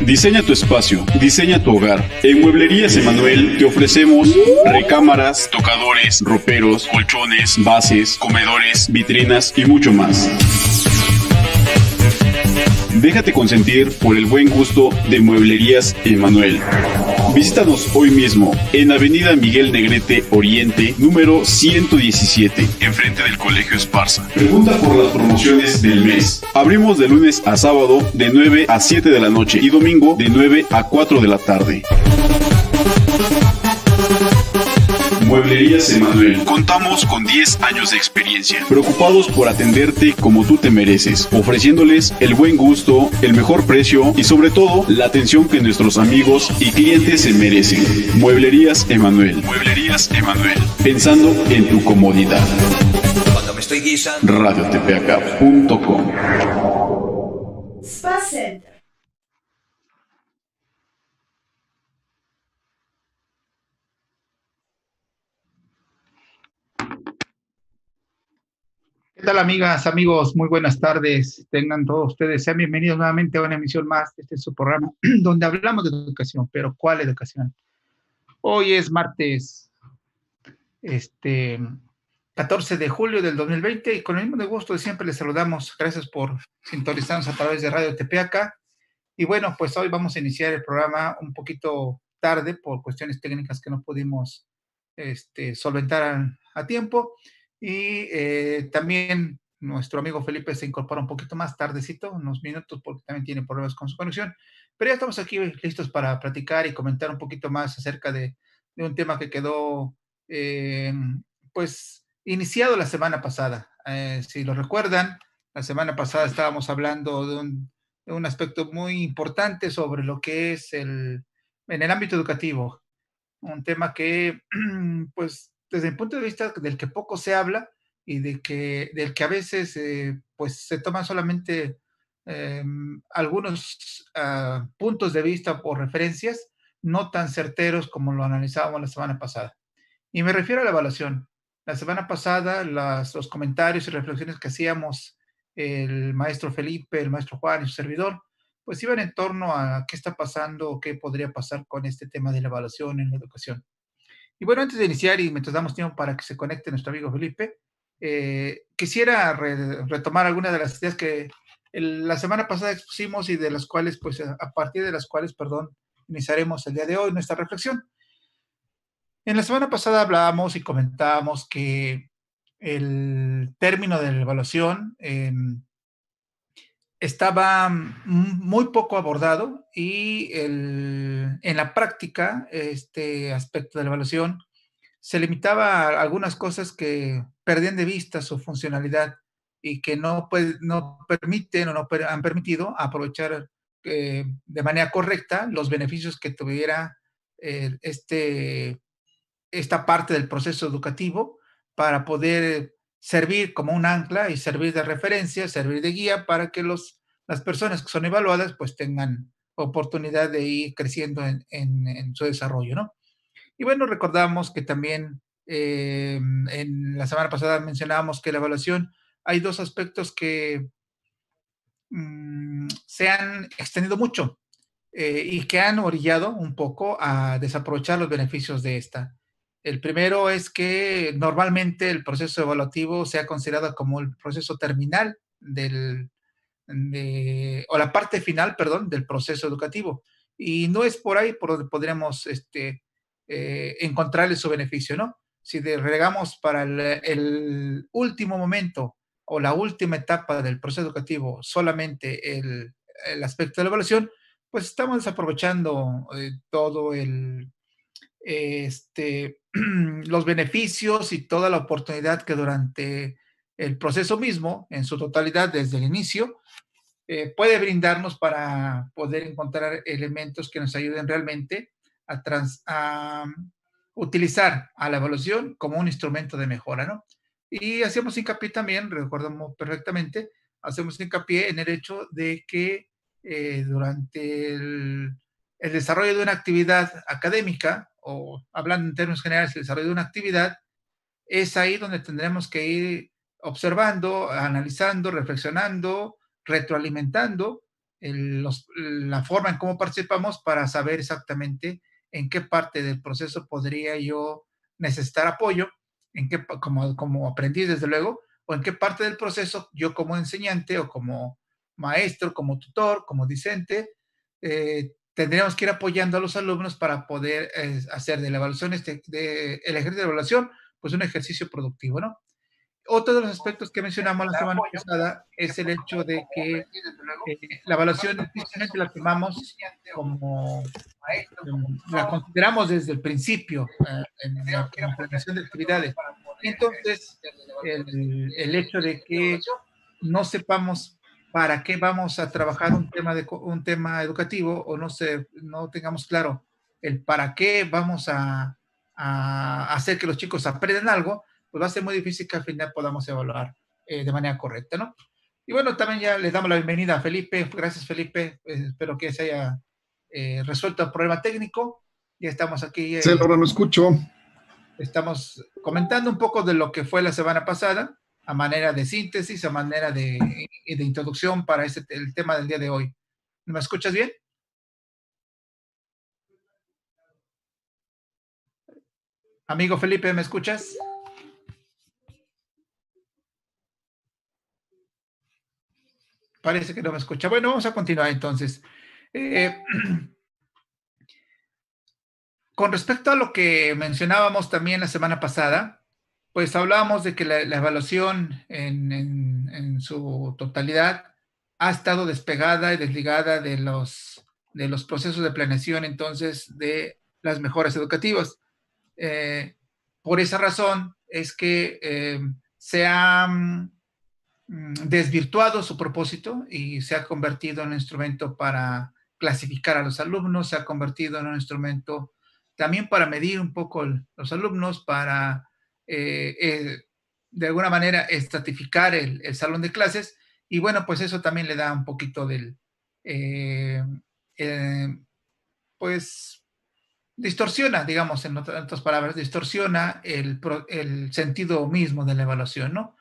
Diseña tu espacio, diseña tu hogar. En Mueblerías Emanuel te ofrecemos recámaras, tocadores, roperos, colchones, bases, comedores, vitrinas y mucho más. Déjate consentir por el buen gusto de Mueblerías Emanuel. Visítanos hoy mismo en Avenida Miguel Negrete Oriente, número 117, enfrente del Colegio Esparza. Pregunta por las promociones del mes. Abrimos de lunes a sábado de 9 a 7 de la noche y domingo de 9 a 4 de la tarde. Mueblerías Emanuel. Contamos con 10 años de experiencia, preocupados por atenderte como tú te mereces, ofreciéndoles el buen gusto, el mejor precio y sobre todo la atención que nuestros amigos y clientes se merecen. Mueblerías Emanuel. Mueblerías Emanuel. Pensando en tu comodidad. Cuando me estoy guisando. RadioTPAK.com. Spa Center. ¿Qué tal, amigas, amigos? Muy buenas tardes. Tengan todos ustedes, sean bienvenidos nuevamente a una emisión más de este su programa, donde hablamos de educación, pero ¿cuál educación? Hoy es martes, 14 de julio del 2020 y con el mismo de gusto de siempre les saludamos. Gracias por sintonizarnos a través de Radio TPAK. Y bueno, pues hoy vamos a iniciar el programa un poquito tarde por cuestiones técnicas que no pudimos solventar a tiempo. Y también nuestro amigo Felipe se incorpora un poquito más tardecito, unos minutos, porque también tiene problemas con su conexión. Pero ya estamos aquí listos para platicar y comentar un poquito más acerca de un tema que quedó, pues, iniciado la semana pasada. Si lo recuerdan, la semana pasada estábamos hablando de un aspecto muy importante sobre lo que es en el ámbito educativo. Un tema que, pues, desde el punto de vista del que poco se habla y del que a veces, pues, se toman solamente algunos puntos de vista o referencias no tan certeros como lo analizábamos la semana pasada. Y me refiero a la evaluación. La semana pasada, los comentarios y reflexiones que hacíamos el maestro Felipe, el maestro Juan y su servidor, pues iban en torno a qué está pasando o qué podría pasar con este tema de la evaluación en la educación. Y bueno, antes de iniciar y mientras damos tiempo para que se conecte nuestro amigo Felipe, quisiera retomar algunas de las ideas que la semana pasada expusimos y de las cuales, pues, a partir de las cuales, perdón, iniciaremos el día de hoy nuestra reflexión. En la semana pasada hablábamos y comentábamos que el término de la evaluación estaba muy poco abordado y en la práctica este aspecto de la evaluación se limitaba a algunas cosas que perdían de vista su funcionalidad y que no permiten o no han permitido aprovechar de manera correcta los beneficios que tuviera eh, este, esta parte del proceso educativo para poder servir como un ancla y servir de referencia, servir de guía para que las personas que son evaluadas pues tengan oportunidad de ir creciendo en su desarrollo, ¿no? Y bueno, recordamos que también en la semana pasada mencionábamos que la evaluación hay dos aspectos que se han extendido mucho y que han orillado un poco a desaprovechar los beneficios de esta. El primero es que normalmente el proceso evaluativo se ha considerado como el proceso terminal o la parte final, perdón, del proceso educativo. Y no es por ahí por donde podríamos encontrarle su beneficio, ¿no? Si regamos para el último momento o la última etapa del proceso educativo solamente el aspecto de la evaluación, pues estamos desaprovechando todo los beneficios y toda la oportunidad que durante el proceso mismo, en su totalidad, desde el inicio, puede brindarnos para poder encontrar elementos que nos ayuden realmente a utilizar a la evaluación como un instrumento de mejora, ¿no? Y hacemos hincapié también, recordamos perfectamente, hacemos hincapié en el hecho de que durante el desarrollo de una actividad académica, o hablando en términos generales, el desarrollo de una actividad, es ahí donde tendremos que ir observando, analizando, reflexionando, retroalimentando la forma en cómo participamos para saber exactamente en qué parte del proceso podría yo necesitar apoyo, como aprendiz, desde luego, o en qué parte del proceso yo como enseñante o como maestro, como tutor, como discente, tendríamos que ir apoyando a los alumnos para poder hacer de la evaluación, de el ejercicio de evaluación, pues un ejercicio productivo, ¿no? Otro de los aspectos que mencionamos la semana pasada es el hecho de que la evaluación difícilmente la tomamos como, la consideramos desde el principio en la planeación de actividades. Entonces, el hecho de que no sepamos para qué vamos a trabajar un tema educativo o no tengamos claro el para qué vamos a hacer que los chicos aprendan algo, pues va a ser muy difícil que al final podamos evaluar de manera correcta, ¿no? Y bueno, también ya les damos la bienvenida a Felipe. Gracias, Felipe. Espero que se haya resuelto el problema técnico. Ya estamos aquí. Sí, ahora no escucho. Estamos comentando un poco de lo que fue la semana pasada, a manera de síntesis, a manera de introducción para el tema del día de hoy. ¿Me escuchas bien? Amigo Felipe, ¿me escuchas? Parece que no me escucha. Bueno, vamos a continuar entonces. Con respecto a lo que mencionábamos también la semana pasada, pues hablábamos de que la evaluación en su totalidad ha estado despegada y desligada de los procesos de planeación, entonces, de las mejoras educativas. Por esa razón es que se ha desvirtuado su propósito y se ha convertido en un instrumento para clasificar a los alumnos, se ha convertido en un instrumento también para medir un poco los alumnos, para de alguna manera estratificar el salón de clases, y bueno, pues eso también le da un poquito pues distorsiona, digamos, en otras palabras, distorsiona el sentido mismo de la evaluación, ¿no?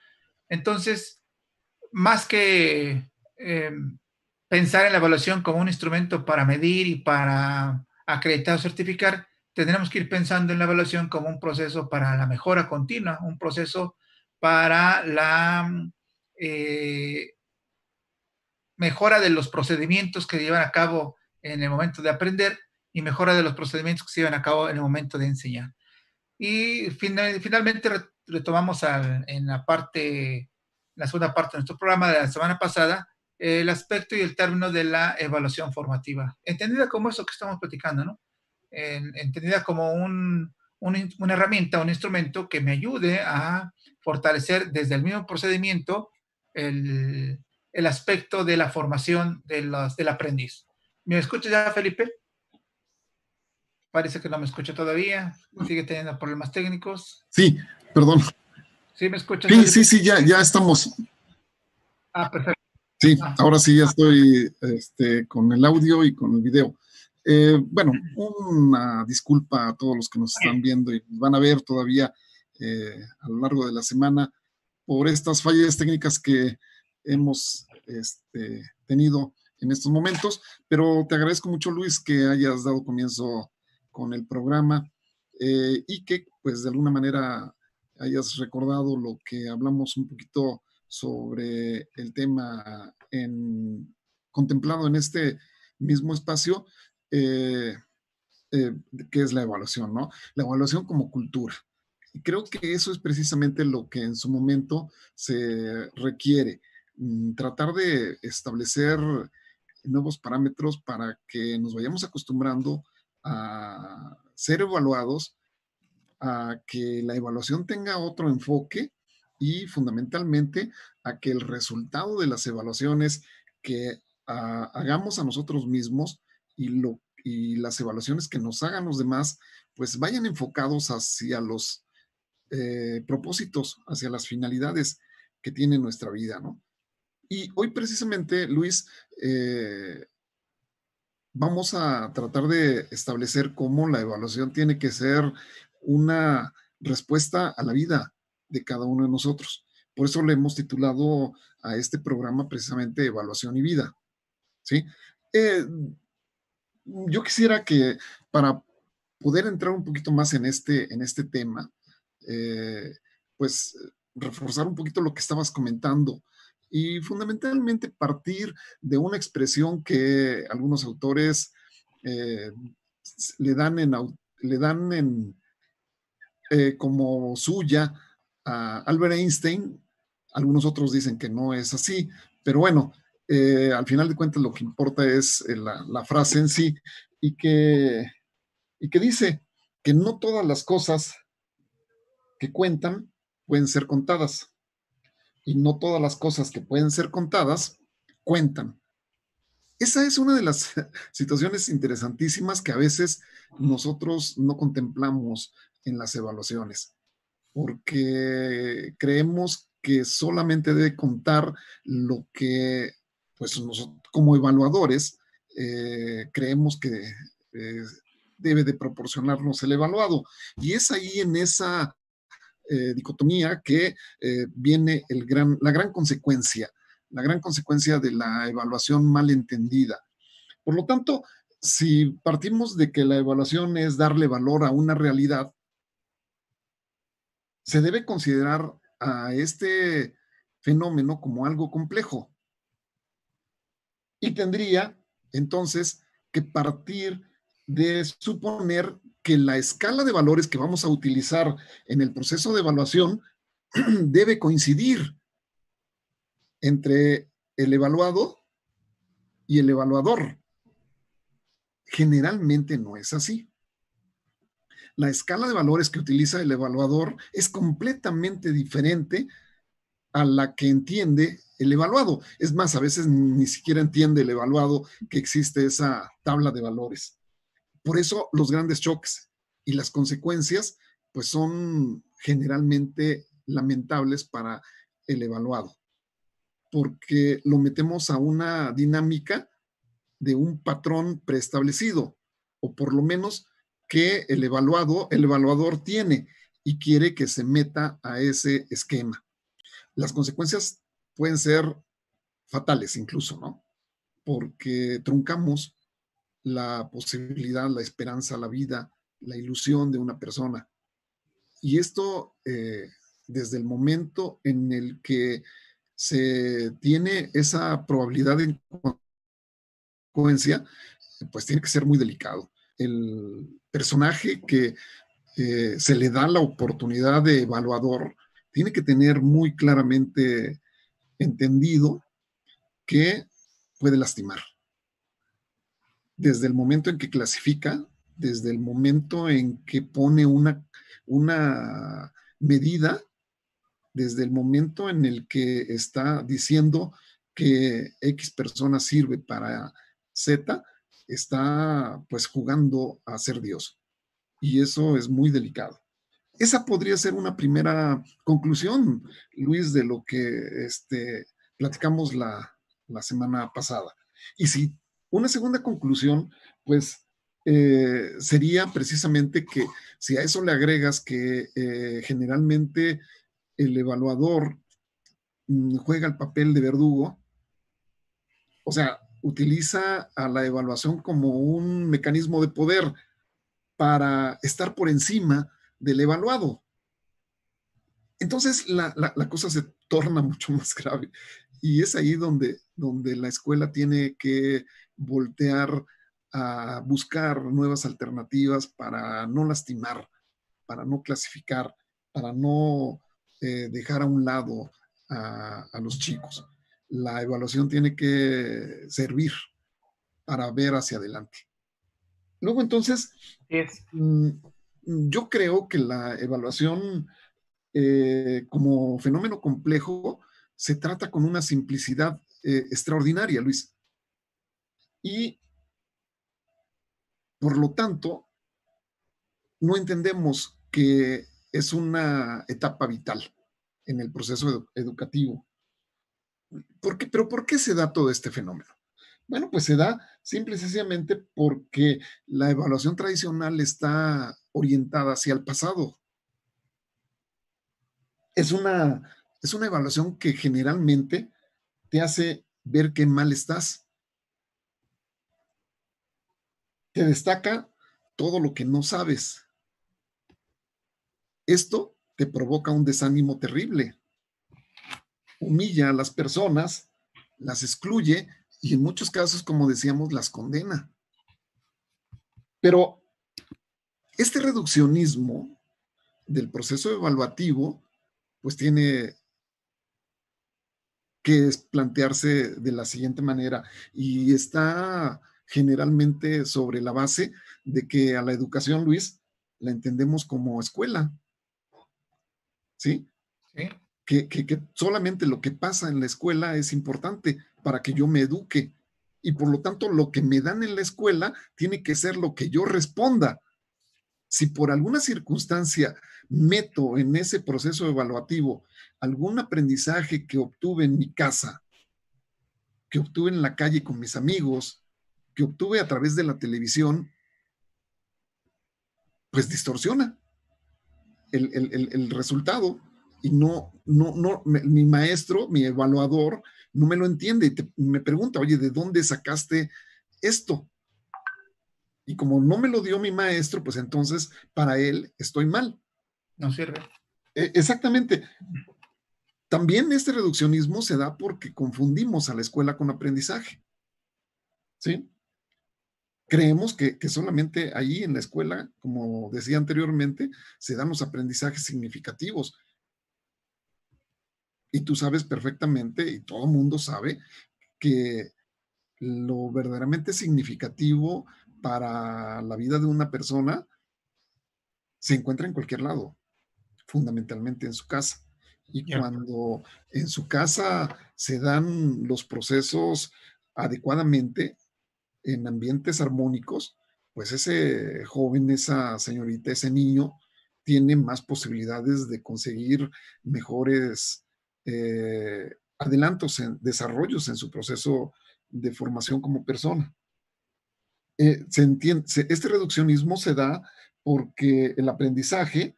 Entonces, más que pensar en la evaluación como un instrumento para medir y para acreditar o certificar, tendremos que ir pensando en la evaluación como un proceso para la mejora continua, un proceso para la mejora de los procedimientos que se llevan a cabo en el momento de aprender y mejora de los procedimientos que se llevan a cabo en el momento de enseñar. Y finalmente retomamos en la segunda parte de nuestro programa de la semana pasada, el aspecto y el término de la evaluación formativa, entendida como eso que estamos platicando, ¿no? Entendida como una herramienta, un instrumento que me ayude a fortalecer desde el mismo procedimiento el aspecto de la formación del aprendiz. ¿Me escuchas ya, Felipe? Parece que no me escucha todavía. Sigue teniendo problemas técnicos. Sí, perdón. ¿Sí me escuchas? Sí, Felipe? Sí, ya estamos. Perfecto. Sí, ahora sí ya estoy con el audio y con el video. Bueno, una disculpa a todos los que nos están viendo y van a ver todavía a lo largo de la semana por estas fallas técnicas que hemos tenido en estos momentos, pero te agradezco mucho, Luis, que hayas dado comienzo con el programa y que pues de alguna manera hayas recordado lo que hablamos un poquito sobre el tema contemplado en este mismo espacio, que es la evaluación, ¿no? La evaluación como cultura. Y creo que eso es precisamente lo que en su momento se requiere, tratar de establecer nuevos parámetros para que nos vayamos acostumbrando a ser evaluados, a que la evaluación tenga otro enfoque y fundamentalmente a que el resultado de las evaluaciones que hagamos a nosotros mismos y las evaluaciones que nos hagan los demás, pues vayan enfocados hacia los propósitos, hacia las finalidades que tiene nuestra vida, ¿no? Y hoy precisamente, Luis, vamos a tratar de establecer cómo la evaluación tiene que ser una respuesta a la vida de cada uno de nosotros. Por eso le hemos titulado a este programa precisamente Evaluación y Vida. ¿sí? Eh, yo quisiera que para poder entrar un poquito más en este tema, eh, pues reforzar un poquito lo que estabas comentando y fundamentalmente partir de una expresión que algunos autores eh, le dan como suya a Albert Einstein. Algunos otros dicen que no es así, pero bueno, al final de cuentas lo que importa es la frase en sí y y que dice que no todas las cosas que cuentan pueden ser contadas y no todas las cosas que pueden ser contadas cuentan. Esa es una de las situaciones interesantísimas que a veces nosotros no contemplamos en las evaluaciones, porque creemos que solamente debe contar lo que, pues, nosotros como evaluadores creemos que eh, debe de proporcionarnos el evaluado. Y es ahí en esa dicotomía que viene la gran consecuencia de la evaluación mal entendida. Por lo tanto, si partimos de que la evaluación es darle valor a una realidad, se debe considerar a este fenómeno como algo complejo y tendría entonces que partir de suponer que la escala de valores que vamos a utilizar en el proceso de evaluación debe coincidir entre el evaluado y el evaluador. Generalmente no es así. La escala de valores que utiliza el evaluador es completamente diferente a la que entiende el evaluado. Es más, a veces ni siquiera entiende el evaluado que existe esa tabla de valores. Por eso los grandes choques y las consecuencias pues son generalmente lamentables para el evaluado, porque lo metemos a una dinámica de un patrón preestablecido, o por lo menos que el evaluador tiene y quiere que se meta a ese esquema. Las consecuencias pueden ser fatales incluso, ¿no? Porque truncamos la posibilidad, la esperanza, la vida, la ilusión de una persona. Y esto desde el momento en el que se tiene esa probabilidad de consecuencia, pues tiene que ser muy delicado. El personaje que se le da la oportunidad de evaluador tiene que tener muy claramente entendido que puede lastimar. Desde el momento en que clasifica, desde el momento en que pone una medida, desde el momento en el que está diciendo que X persona sirve para Z, está pues jugando a ser Dios. Y eso es muy delicado. Esa podría ser una primera conclusión, Luis, de lo que platicamos la semana pasada. Y si una segunda conclusión, pues sería precisamente que si a eso le agregas que generalmente el evaluador juega el papel de verdugo, o sea, utiliza a la evaluación como un mecanismo de poder para estar por encima del evaluado. Entonces la cosa se torna mucho más grave y es ahí donde la escuela tiene que voltear a buscar nuevas alternativas para no lastimar, para no clasificar, para no dejar a un lado a los chicos. La evaluación tiene que servir para ver hacia adelante. Luego entonces, Es. yo creo que la evaluación como fenómeno complejo se trata con una simplicidad extraordinaria, Luis. Y por lo tanto, no entendemos que es una etapa vital en el proceso educativo. ¿Pero por qué se da todo este fenómeno? Bueno, pues se da simple y sencillamente porque la evaluación tradicional está orientada hacia el pasado. Es una, es una evaluación que generalmente te hace ver qué mal estás te destaca todo lo que no sabes. Esto te provoca un desánimo terrible, humilla a las personas, las excluye y en muchos casos, como decíamos, las condena. Pero este reduccionismo del proceso evaluativo, pues tiene que plantearse de la siguiente manera y está generalmente sobre la base de que a la educación, Luis, la entendemos como escuela, ¿sí? Sí. Que solamente lo que pasa en la escuela es importante para que yo me eduque y por lo tanto lo que me dan en la escuela tiene que ser lo que yo responda. Si por alguna circunstancia meto en ese proceso evaluativo algún aprendizaje que obtuve en mi casa, que obtuve en la calle con mis amigos, que obtuve a través de la televisión, pues distorsiona el resultado y mi maestro, mi evaluador, no me lo entiende y me pregunta, oye, ¿de dónde sacaste esto? Y como no me lo dio mi maestro, pues entonces para él estoy mal. No sirve. Exactamente. También este reduccionismo se da porque confundimos a la escuela con aprendizaje. ¿Sí? Creemos que solamente ahí en la escuela, como decía anteriormente, se dan los aprendizajes significativos. Y tú sabes perfectamente, y todo el mundo sabe, que lo verdaderamente significativo para la vida de una persona se encuentra en cualquier lado, fundamentalmente en su casa. Y cuando en su casa se dan los procesos adecuadamente, en ambientes armónicos, pues ese joven, esa señorita, ese niño tiene más posibilidades de conseguir mejores adelantos, desarrollos en su proceso de formación como persona. Este reduccionismo se da porque el aprendizaje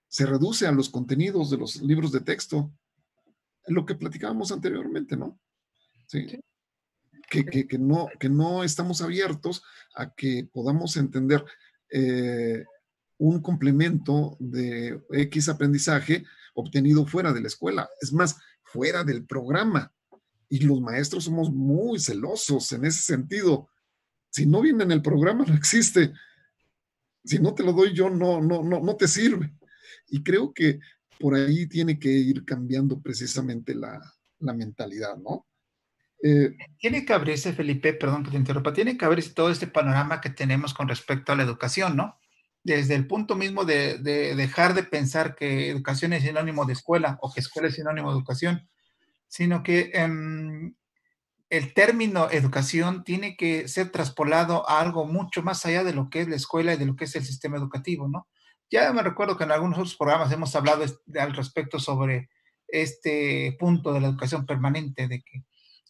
se reduce a los contenidos de los libros de texto, lo que platicábamos anteriormente, ¿no? Sí. Sí. Que no estamos abiertos a que podamos entender un complemento de X aprendizaje obtenido fuera de la escuela, es más, fuera del programa. Y los maestros somos muy celosos en ese sentido. Si no viene en el programa, no existe. Si no te lo doy yo, no te sirve. Y creo que por ahí tiene que ir cambiando precisamente la mentalidad, ¿no? Tiene que abrirse, Felipe, perdón que te interrumpa, tiene que abrirse todo este panorama que tenemos con respecto a la educación, ¿no? Desde el punto mismo de dejar de pensar que educación es sinónimo de escuela o que escuela es sinónimo de educación, sino que el término educación tiene que ser traspolado a algo mucho más allá de lo que es la escuela y de lo que es el sistema educativo, ¿no? Ya me recuerdo que en algunos otros programas hemos hablado al respecto sobre este punto de la educación permanente, de que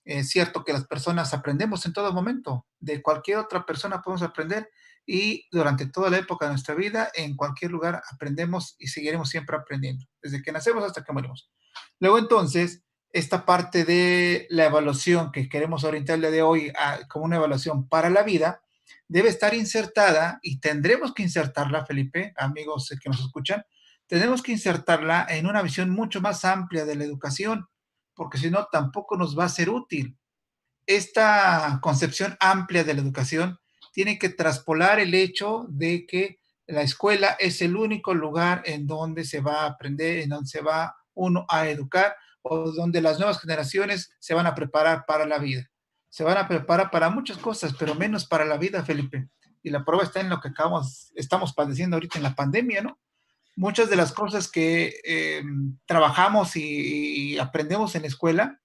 es cierto que las personas aprendemos en todo momento, de cualquier otra persona podemos aprender y durante toda la época de nuestra vida, en cualquier lugar aprendemos y seguiremos siempre aprendiendo, desde que nacemos hasta que morimos. Luego entonces, esta parte de la evaluación que queremos orientar el día de hoy como una evaluación para la vida, debe estar insertada y tendremos que insertarla, Felipe, amigos que nos escuchan, tenemos que insertarla en una visión mucho más amplia de la educación, porque si no, tampoco nos va a ser útil. Esta concepción amplia de la educación tiene que traspolar el hecho de que la escuela es el único lugar en donde se va a aprender, en donde se va uno a educar o donde las nuevas generaciones se van a preparar para la vida. Se van a preparar para muchas cosas, pero menos para la vida, Felipe. Y la prueba está en lo que estamos padeciendo ahorita en la pandemia, ¿no? Muchas de las cosas que trabajamos y aprendemos en la escuela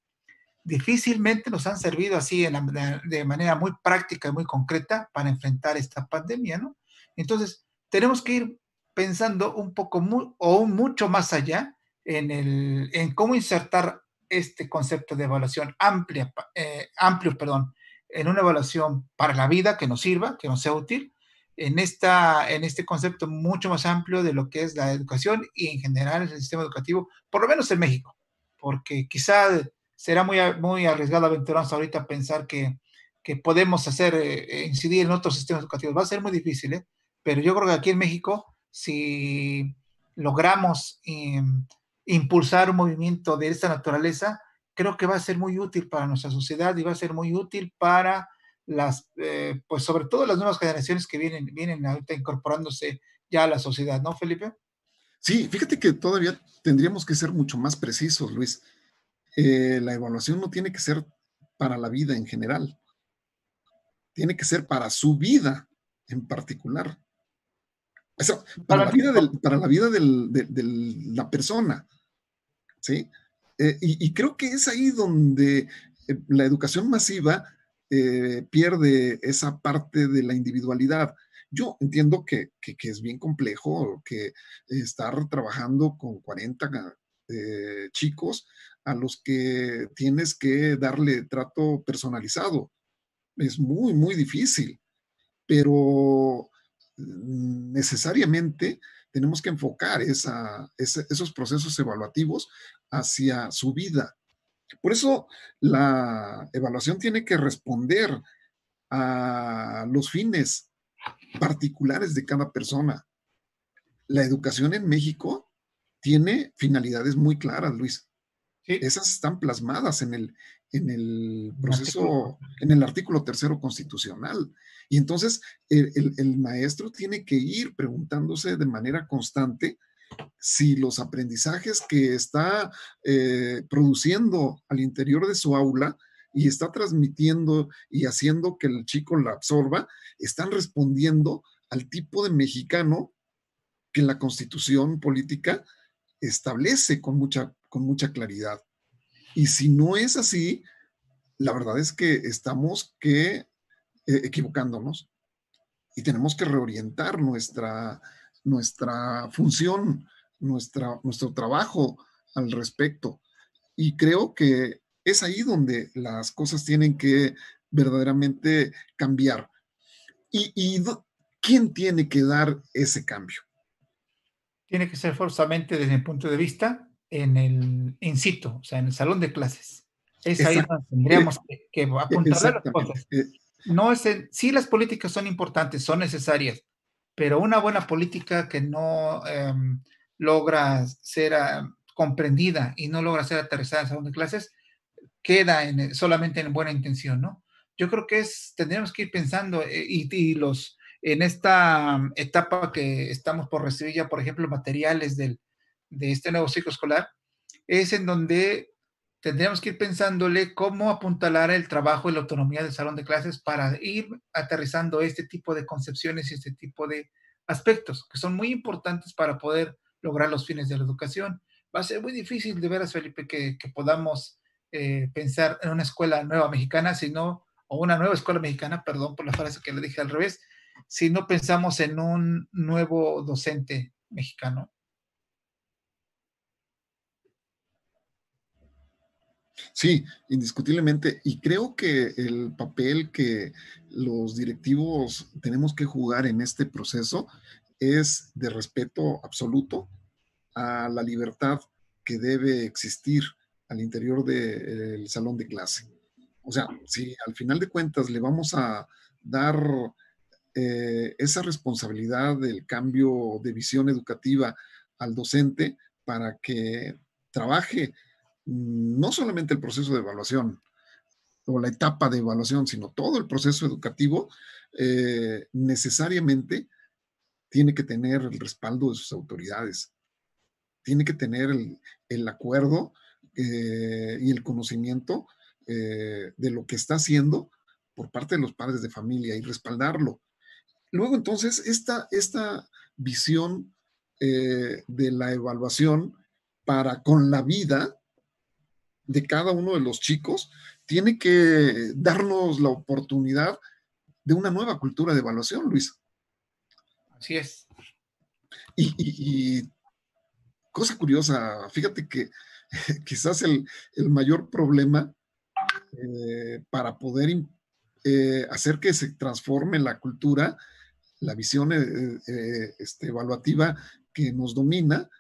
difícilmente nos han servido así de manera muy práctica y muy concreta para enfrentar esta pandemia, ¿no? Entonces, tenemos que ir pensando un poco mucho más allá en cómo insertar este concepto de evaluación amplio, en una evaluación para la vida que nos sirva, que nos sea útil, en este concepto mucho más amplio de lo que es la educación y en general el sistema educativo, por lo menos en México, porque quizá será muy arriesgado aventurarnos ahorita a pensar que que podemos hacer incidir en otros sistemas educativos. Va a ser muy difícil, ¿eh? Pero yo creo que aquí en México, si logramos impulsar un movimiento de esta naturaleza, creo que va a ser muy útil para nuestra sociedad y va a ser muy útil para pues sobre todo las nuevas generaciones que vienen ahorita incorporándose ya a la sociedad, ¿no, Felipe? Sí, fíjate que todavía tendríamos que ser mucho más precisos, Luis. La evaluación no tiene que ser para la vida en general, tiene que ser para su vida en particular. O sea, para la vida de la persona, ¿sí? Y creo que es ahí donde la educación masiva pierde esa parte de la individualidad. Yo entiendo que es bien complejo que estar trabajando con 40 chicos a los que tienes que darle trato personalizado. Es muy, muy difícil, pero necesariamente tenemos que enfocar esos procesos evaluativos hacia su vida. Por eso la evaluación tiene que responder a los fines particulares de cada persona. La educación en México tiene finalidades muy claras, Luis. Sí. Esas están plasmadas en el proceso, en el artículo 3º constitucional. Y entonces el maestro tiene que ir preguntándose de manera constante si los aprendizajes que está produciendo al interior de su aula y está transmitiendo y haciendo que el chico la absorba, están respondiendo al tipo de mexicano que la Constitución política establece con mucha claridad. Y si no es así, la verdad es que estamos equivocándonos y tenemos que reorientar nuestra función, nuestro trabajo al respecto. Y creo que es ahí donde las cosas tienen que verdaderamente cambiar. ¿Y quién tiene que dar ese cambio? Tiene que ser forzosamente desde mi punto de vista en el in situ, o sea, en el salón de clases. Es ahí donde tendríamos que apuntalar las cosas. No es sí, las políticas son importantes, son necesarias, pero una buena política que no logra ser comprendida y no logra ser aterrizada en el salón de clases, queda solamente en buena intención, ¿no? Yo creo que tendríamos que ir pensando en esta etapa que estamos por recibir ya, por ejemplo, materiales de este nuevo ciclo escolar, es en donde tendríamos que ir pensándole cómo apuntalar el trabajo y la autonomía del salón de clases para ir aterrizando este tipo de concepciones y este tipo de aspectos que son muy importantes para poder lograr los fines de la educación. Va a ser muy difícil, de veras, Felipe, que podamos pensar en una escuela nueva mexicana, o una nueva escuela mexicana, perdón por la frase que le dije al revés, si no pensamos en un nuevo docente mexicano. Sí, indiscutiblemente. Y creo que el papel que los directivos tenemos que jugar en este proceso es de respeto absoluto a la libertad que debe existir al interior del salón de clase. O sea, si al final de cuentas le vamos a dar esa responsabilidad del cambio de visión educativa al docente para que trabaje no solamente el proceso de evaluación o la etapa de evaluación, sino todo el proceso educativo, necesariamente tiene que tener el respaldo de sus autoridades, tiene que tener el acuerdo y el conocimiento de lo que está haciendo por parte de los padres de familia y respaldarlo. Luego, entonces, esta visión de la evaluación con la vida de cada uno de los chicos tiene que darnos la oportunidad de una nueva cultura de evaluación, Luis. Así es. Y cosa curiosa, fíjate que quizás el mayor problema para poder hacer que se transforme la cultura, la visión evaluativa que nos domina,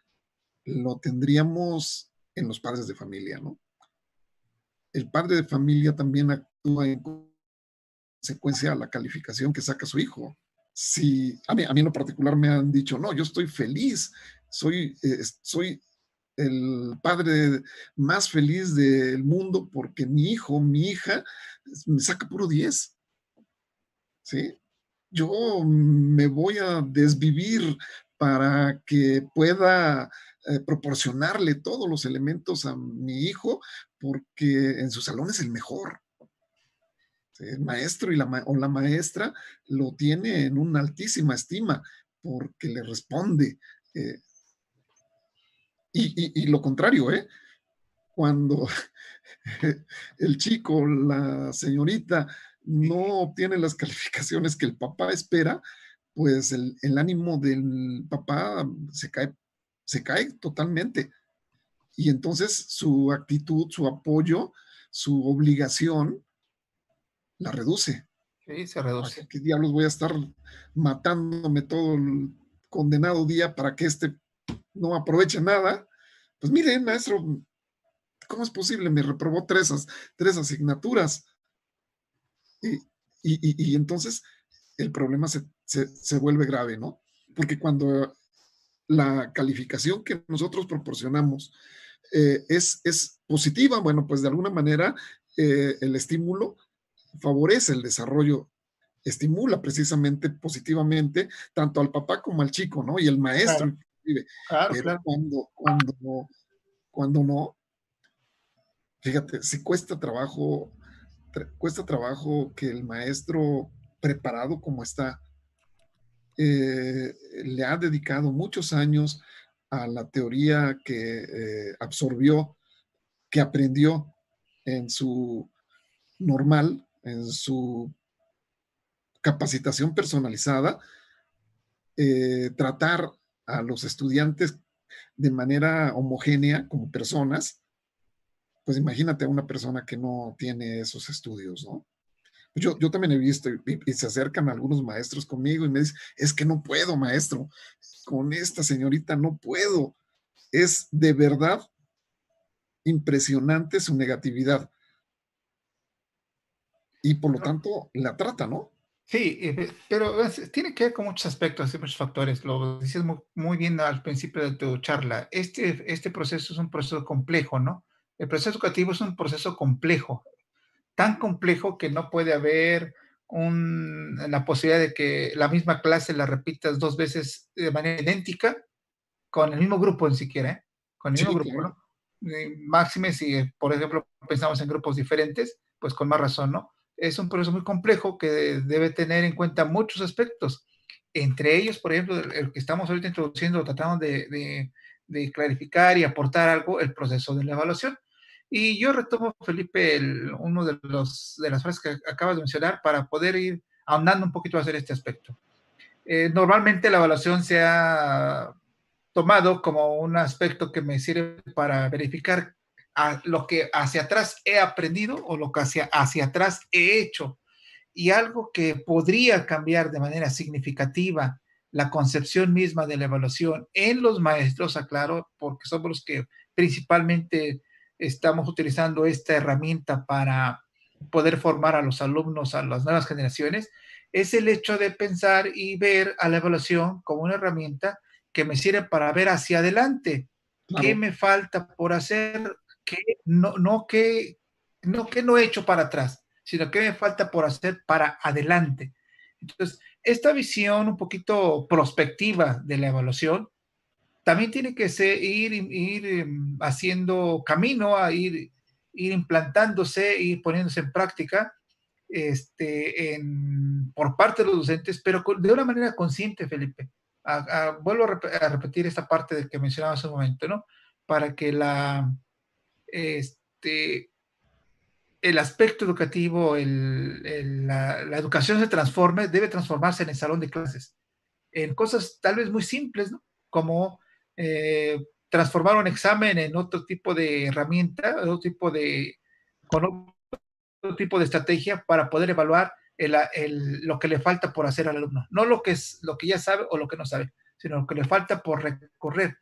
lo tendríamos en los padres de familia, ¿no? El padre de familia también actúa en consecuencia a la calificación que saca su hijo. Si, a mí en lo particular me han dicho, no, yo estoy feliz, soy el padre más feliz del mundo porque mi hijo, mi hija, me saca puro 10. ¿Sí? Yo me voy a desvivir para que pueda proporcionarle todos los elementos a mi hijo porque en su salón es el mejor. ¿Sí? El maestro o la maestra lo tiene en una altísima estima porque le responde. Y lo contrario, cuando el chico, la señorita, no obtiene las calificaciones que el papá espera, pues el ánimo del papá se cae totalmente. Y entonces su actitud, su apoyo, su obligación la reduce. Sí, se reduce. ¿Qué diablos voy a estar matándome todo el condenado día para que no aproveche nada? Pues mire, maestro, ¿cómo es posible? Me reprobó tres asignaturas. Y entonces el problema se vuelve grave, ¿no? Porque cuando la calificación que nosotros proporcionamos es positiva, bueno, pues de alguna manera el estímulo favorece el desarrollo, estimula precisamente positivamente tanto al papá como al chico, ¿no? Y el maestro, claro, inclusive. claro, Pero claro. cuando no, fíjate, si cuesta trabajo que el maestro preparado como está, le ha dedicado muchos años a la teoría que absorbió, que aprendió en su normal, en su capacitación personalizada, tratar a los estudiantes de manera homogénea como personas, pues imagínate a una persona que no tiene esos estudios, ¿no? Yo también he visto y se acercan algunos maestros conmigo y me dicen, es que no puedo, maestro, con esta señorita no puedo. Es de verdad impresionante su negatividad. Y por lo tanto, la trata, ¿no? Sí, pero tiene que ver con muchos aspectos y muchos factores. Lo decías muy, muy bien al principio de tu charla. Este proceso es un proceso complejo, ¿no? El proceso educativo es un proceso complejo, tan complejo que no puede haber la posibilidad de que la misma clase la repitas 2 veces de manera idéntica con el mismo grupo ni siquiera, ¿eh? Con el mismo Sí, grupo, claro. ¿no? Máxime si, por ejemplo, pensamos en grupos diferentes, pues con más razón, ¿no? Es un proceso muy complejo que debe tener en cuenta muchos aspectos. Entre ellos, por ejemplo, el que estamos ahorita introduciendo, tratando de clarificar y aportar algo, el proceso de la evaluación. Y yo retomo, Felipe, uno de las frases que acabas de mencionar para poder ir ahondando un poquito hacia este aspecto. Normalmente la evaluación se ha tomado como un aspecto que me sirve para verificar lo que hacia atrás he aprendido o lo que hacia atrás he hecho. Y algo que podría cambiar de manera significativa la concepción misma de la evaluación en los maestros, aclaro, porque somos los que principalmente estamos utilizando esta herramienta para poder formar a los alumnos, a las nuevas generaciones, es el hecho de pensar y ver a la evaluación como una herramienta que me sirve para ver hacia adelante. ¿Qué Claro. me falta por hacer? ¿Qué que no he hecho para atrás, sino que me falta por hacer para adelante? Entonces, esta visión un poquito prospectiva de la evaluación también tiene que ir haciendo camino, ir implantándose, ir poniéndose en práctica por parte de los docentes, pero de una manera consciente, Felipe. Vuelvo a repetir esta parte de que mencionaba hace un momento, ¿no? Para que el aspecto educativo, la educación se transforme, debe transformarse en el salón de clases, en cosas tal vez muy simples, ¿no? Como transformar un examen en otro tipo de herramienta, con otro tipo de estrategia para poder evaluar lo que le falta por hacer al alumno. No lo que ya sabe o lo que no sabe, sino lo que le falta por recorrer.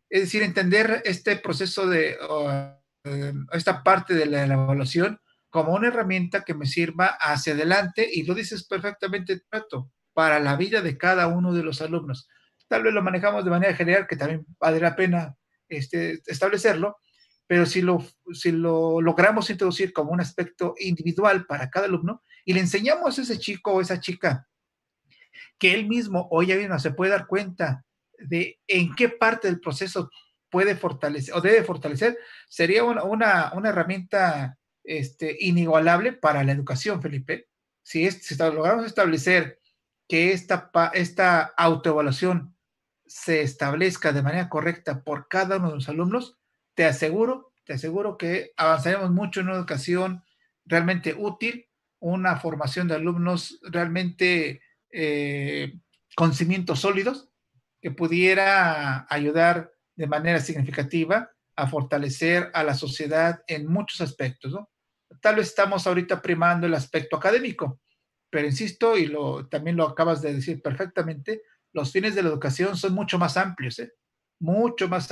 Es decir, entender este proceso esta parte de la evaluación como una herramienta que me sirva hacia adelante, y lo dices perfectamente, Trato, para la vida de cada uno de los alumnos. Tal vez lo manejamos de manera general, que también vale la pena establecerlo, pero si lo logramos introducir como un aspecto individual para cada alumno y le enseñamos a ese chico o esa chica que él mismo o ella misma se puede dar cuenta de en qué parte del proceso puede fortalecer o debe fortalecer, sería una herramienta inigualable para la educación, Felipe. Si logramos establecer que esta autoevaluación se establezca de manera correcta por cada uno de los alumnos, te aseguro que avanzaremos mucho en una educación realmente útil, una formación de alumnos realmente con cimientos sólidos, que pudiera ayudar de manera significativa a fortalecer a la sociedad en muchos aspectos, ¿no? Tal vez estamos ahorita primando el aspecto académico, pero insisto, y también lo acabas de decir perfectamente, los fines de la educación son mucho más amplios, mucho más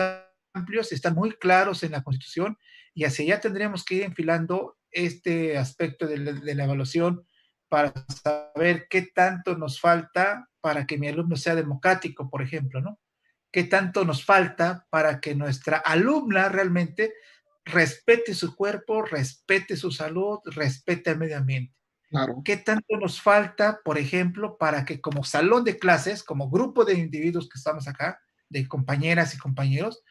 amplios, están muy claros en la Constitución, y hacia allá tendríamos que ir enfilando este aspecto de la evaluación para saber qué tanto nos falta para que mi alumno sea democrático, por ejemplo, ¿no? ¿Qué tanto nos falta para que nuestra alumna realmente respete su cuerpo, respete su salud, respete el medio ambiente? Claro. ¿Qué tanto nos falta, por ejemplo, para que como salón de clases, como grupo de individuos que estamos acá, de compañeras y compañeros,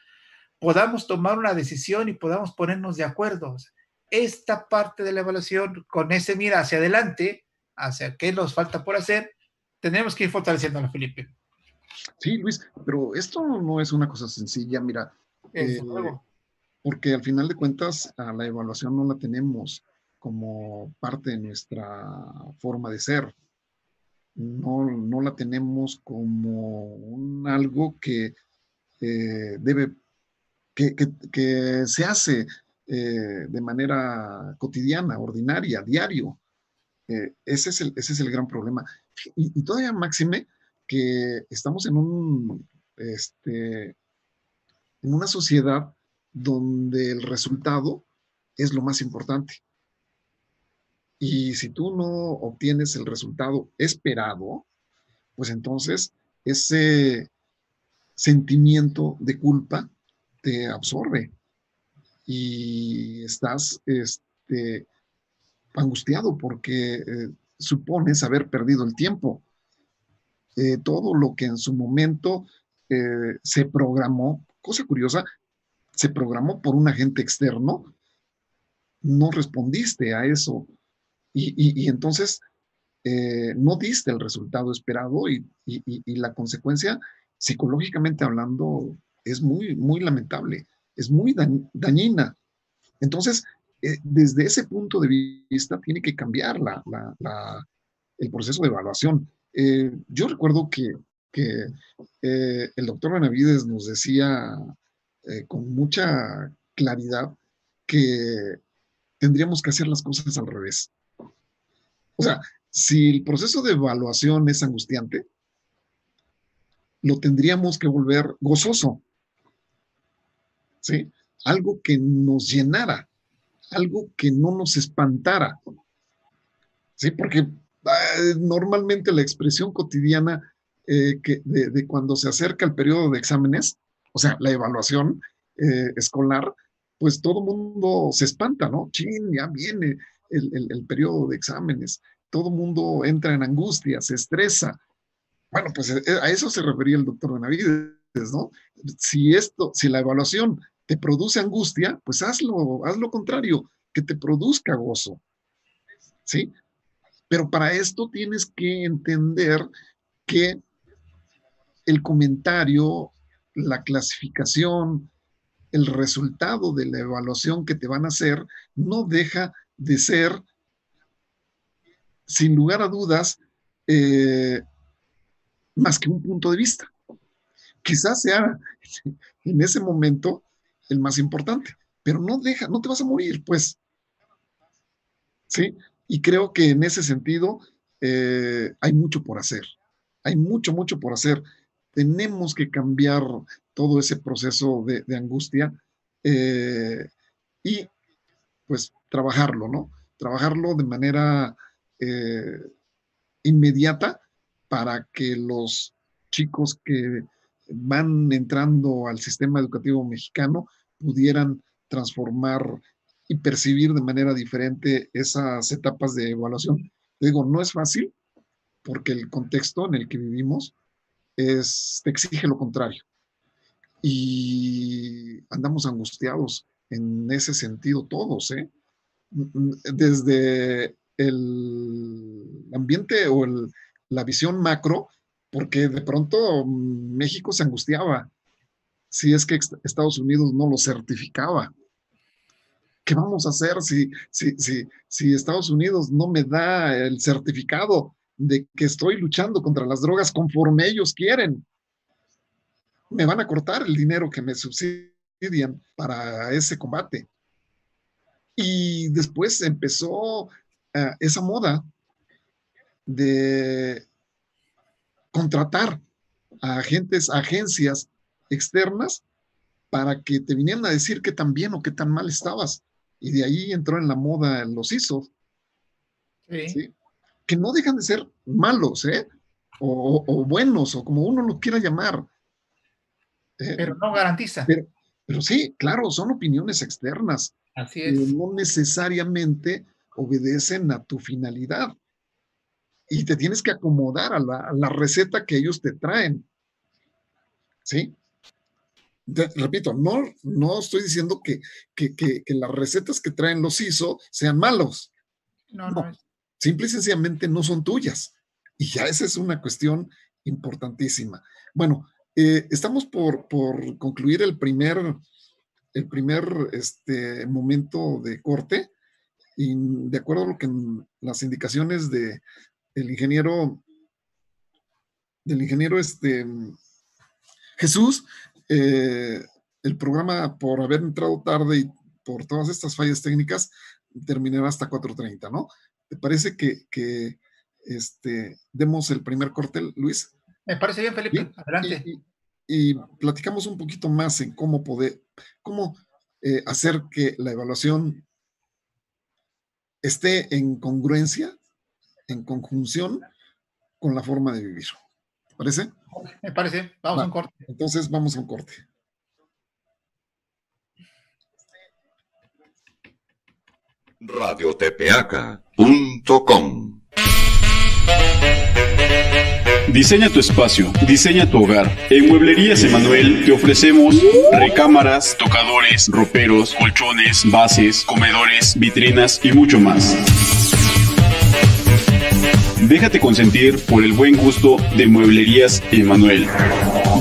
podamos tomar una decisión y podamos ponernos de acuerdo? Esta parte de la evaluación, con ese mira hacia adelante, hacia qué nos falta por hacer, tenemos que ir fortaleciéndolo, Felipe. Sí, Luis, pero esto no es una cosa sencilla, mira, porque al final de cuentas a la evaluación no la tenemos como parte de nuestra forma de ser. No la tenemos como algo que que se hace de manera cotidiana, ordinaria, diario. Ese es el gran problema. Y todavía máxime que estamos en una sociedad donde el resultado es lo más importante. Y si tú no obtienes el resultado esperado, pues entonces ese sentimiento de culpa te absorbe y estás angustiado porque supones haber perdido el tiempo. Todo lo que en su momento se programó, cosa curiosa, se programó por un agente externo, no respondiste a eso y entonces no diste el resultado esperado y la consecuencia, psicológicamente hablando, es muy, muy lamentable, es muy dañina. Entonces, desde ese punto de vista, tiene que cambiar el proceso de evaluación. Yo recuerdo que el doctor Benavides nos decía con mucha claridad que tendríamos que hacer las cosas al revés. O sea, si el proceso de evaluación es angustiante, lo tendríamos que volver gozoso, ¿sí? Algo que nos llenara, algo que no nos espantara, ¿sí? Porque normalmente la expresión cotidiana de cuando se acerca el periodo de exámenes, o sea, la evaluación escolar, pues todo el mundo se espanta, ¿no? Chin, ya viene el periodo de exámenes, todo el mundo entra en angustia, se estresa. Bueno, pues a eso se refería el doctor Benavides, ¿no? Si la evaluación te produce angustia, pues haz lo contrario, que te produzca gozo, ¿sí? Pero para esto tienes que entender que el comentario, la clasificación, el resultado de la evaluación que te van a hacer no deja de ser, sin lugar a dudas, más que un punto de vista. Quizás sea en ese momento el más importante, pero no te vas a morir, pues. ¿Sí? Y creo que en ese sentido hay mucho por hacer. Hay mucho, mucho por hacer. Tenemos que cambiar todo ese proceso de angustia y pues trabajarlo, ¿no? trabajarlo de manera inmediata para que los chicos que van entrando al sistema educativo mexicano pudieran transformar y percibir de manera diferente esas etapas de evaluación. Te digo, no es fácil porque el contexto en el que vivimos te exige lo contrario. Y andamos angustiados en ese sentido todos, desde el ambiente o la visión macro, porque de pronto México se angustiaba si es que Estados Unidos no lo certificaba. ¿Qué vamos a hacer si Estados Unidos no me da el certificado de que estoy luchando contra las drogas conforme ellos quieren? Me van a cortar el dinero que me subsidian para ese combate. Y después empezó esa moda de contratar a agencias externas para que te vinieran a decir qué tan bien o qué tan mal estabas. Y de ahí entró en la moda los ISO. ¿Sí? Que no dejan de ser malos, o buenos, o como uno lo quiera llamar. Pero no garantiza. Pero sí, claro, son opiniones externas. Así es. No necesariamente obedecen a tu finalidad. Y te tienes que acomodar a la receta que ellos te traen. ¿Sí? Repito, no estoy diciendo que las recetas que traen los ISO sean malos. No. Simple y sencillamente no son tuyas. Y ya esa es una cuestión importantísima. Bueno, estamos por concluir el primer momento de corte, y de acuerdo a lo que las indicaciones del ingeniero Jesús, el programa, por haber entrado tarde y por todas estas fallas técnicas, terminará hasta 4:30, ¿no? ¿Te parece que demos el primer corte, Luis? Me parece bien, Felipe. ¿Sí? Adelante. Y platicamos un poquito más en cómo hacer que la evaluación esté en congruencia, en conjunción con la forma de vivir. ¿Te parece? Me parece. Vamos a un corte. Entonces vamos a un corte. radiotepeaca.com. Diseña tu espacio, diseña tu hogar. En Mueblerías Emanuel te ofrecemos recámaras, tocadores, roperos, colchones, bases, comedores, vitrinas y mucho más. Déjate consentir por el buen gusto de Mueblerías Emanuel.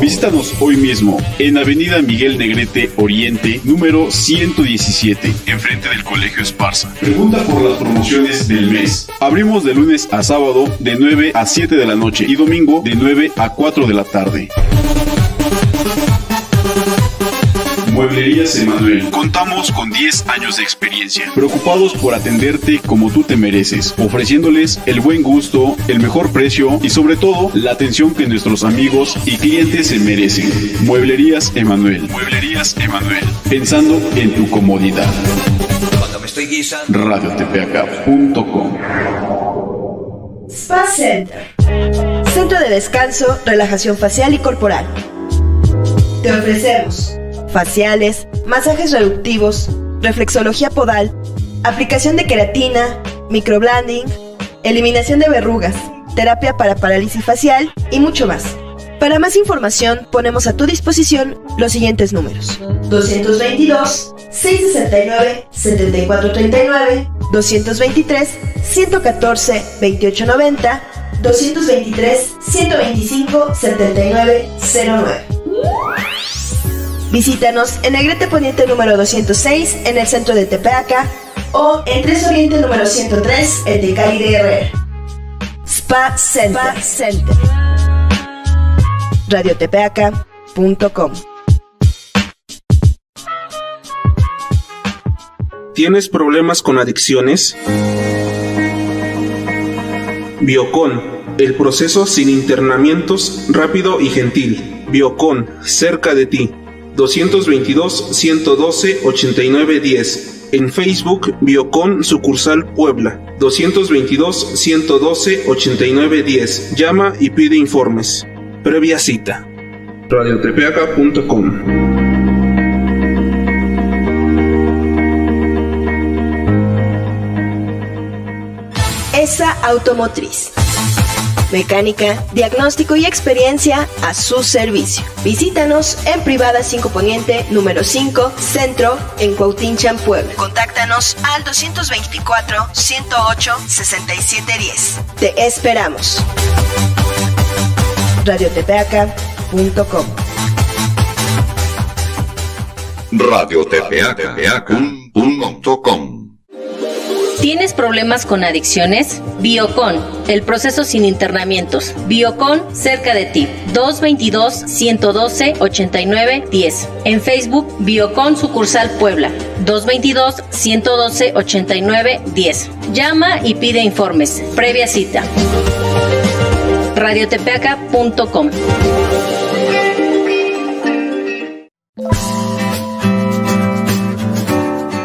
Visítanos hoy mismo en Avenida Miguel Negrete Oriente, número 117, enfrente del Colegio Esparza. Pregunta por las promociones del mes. Abrimos de lunes a sábado de 9 a 7 de la noche y domingo de 9 a 4 de la tarde. Mueblerías Emanuel. Contamos con 10 años de experiencia, preocupados por atenderte como tú te mereces, ofreciéndoles el buen gusto, el mejor precio y sobre todo la atención que nuestros amigos y clientes se merecen. Mueblerías Emanuel. Mueblerías Emanuel. Pensando en tu comodidad. Cuando me estoy guisando. radiotepeaca.com. Spa Center. Centro de descanso, relajación facial y corporal. Te ofrecemos faciales, masajes reductivos, reflexología podal, aplicación de queratina, microblading, eliminación de verrugas, terapia para parálisis facial y mucho más. Para más información ponemos a tu disposición los siguientes números: 222-669-7439, 223-114-2890, 223-125-7909. Visítanos en Negrete Poniente número 206 en el centro de Tepeaca o en 3 Oriente número 103 en Tecali de Herrera. Spa Center. radiotepeaca.com. ¿Tienes problemas con adicciones? Biocon, el proceso sin internamientos, rápido y gentil. Biocon, cerca de ti. 222-112-8910. En Facebook, Biocon Sucursal Puebla, 222-112-8910. Llama y pide informes. Previa cita. radiotepeaca.com. ESA Automotriz. Mecánica, diagnóstico y experiencia a su servicio. Visítanos en Privada 5 Poniente, número 5, Centro, en Cuautinchan, Puebla. Contáctanos al 224-108-6710. Te esperamos. radiotepeaca.com. radiotepeaca.com. ¿Tienes problemas con adicciones? Biocon, el proceso sin internamientos. Biocon, cerca de ti. 222-112-8910. En Facebook, Biocon Sucursal Puebla. 222-112-8910. Llama y pide informes. Previa cita. radiotepeaca.com.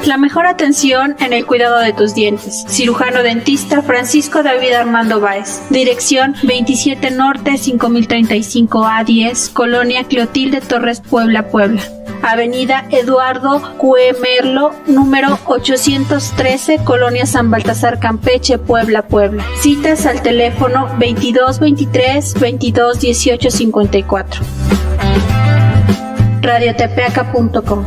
La mejor atención en el cuidado de tus dientes. Cirujano dentista Francisco David Armando Báez. Dirección 27 Norte 5035 A10, Colonia Clotilde Torres, Puebla, Puebla. Avenida Eduardo Cue Merlo, número 813, Colonia San Baltasar, Campeche, Puebla, Puebla. Citas al teléfono 2223-221854. radiotepeaca.com.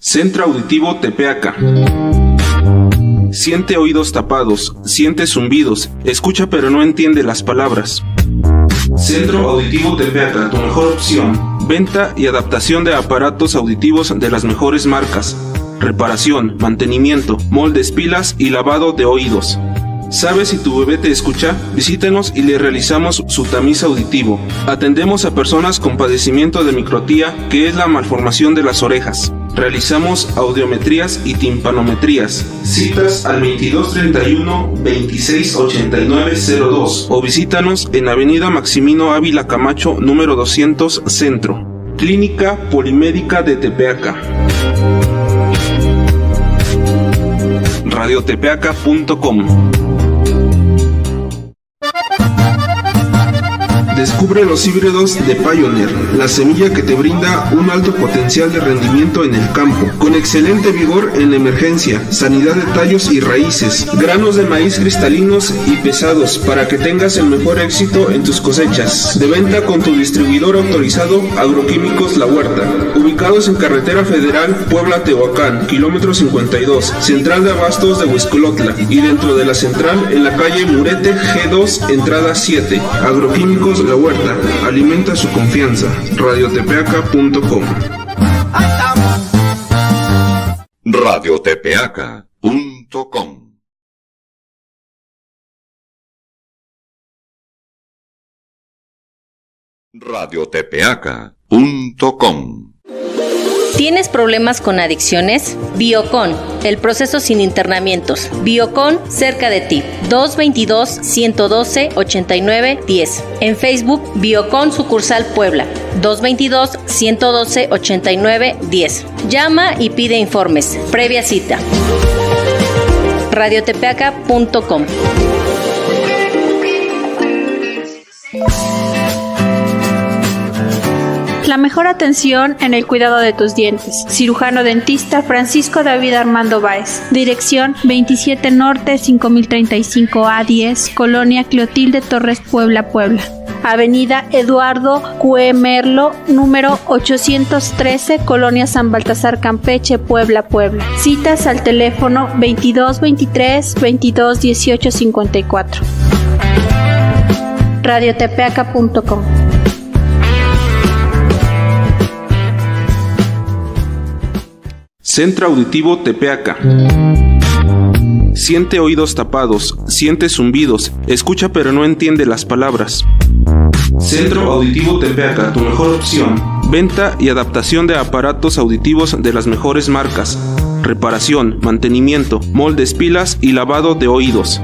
Centro Auditivo Tepeaca. Siente oídos tapados, siente zumbidos, escucha pero no entiende las palabras. Centro Auditivo Tepeaca, tu mejor opción. Venta y adaptación de aparatos auditivos de las mejores marcas. Reparación, mantenimiento, moldes, pilas y lavado de oídos. ¿Sabes si tu bebé te escucha? Visítenos y le realizamos su tamiz auditivo. Atendemos a personas con padecimiento de microtía, que es la malformación de las orejas. Realizamos audiometrías y timpanometrías. Citas al 2231-268902 o visítanos en Avenida Maximino Ávila Camacho, número 200, Centro. Clínica Polimédica de Tepeaca. radiotepeaca.com. Descubre los híbridos de Pioneer, la semilla que te brinda un alto potencial de rendimiento en el campo, con excelente vigor en la emergencia, sanidad de tallos y raíces, granos de maíz cristalinos y pesados para que tengas el mejor éxito en tus cosechas. De venta con tu distribuidor autorizado Agroquímicos La Huerta, ubicados en Carretera Federal Puebla-Tehuacán, kilómetro 52, Central de Abastos de Huixcolotla, y dentro de la central en la calle Murete G2, entrada 7. Agroquímicos La Huerta, alimenta su confianza. radiotepeaca.com. radiotepeaca.com. radiotepeaca.com. ¿Tienes problemas con adicciones? Biocon, el proceso sin internamientos. Biocon, cerca de ti. 222-112-8910. En Facebook, Biocon Sucursal Puebla. 222-112-8910. Llama y pide informes. Previa cita. radiotepeaca.com. La mejor atención en el cuidado de tus dientes. Cirujano dentista Francisco David Armando Báez. Dirección 27 Norte 5035 A10, Colonia Clotilde Torres, Puebla, Puebla. Avenida Eduardo Cue Merlo, número 813, Colonia San Baltasar, Campeche, Puebla, Puebla. Citas al teléfono 2223-221854. radiotepeaca.com. Centro Auditivo Tepeaca. Siente oídos tapados, siente zumbidos, escucha pero no entiende las palabras. Centro Auditivo Tepeaca, tu mejor opción. Venta y adaptación de aparatos auditivos de las mejores marcas. Reparación, mantenimiento, moldes, pilas y lavado de oídos.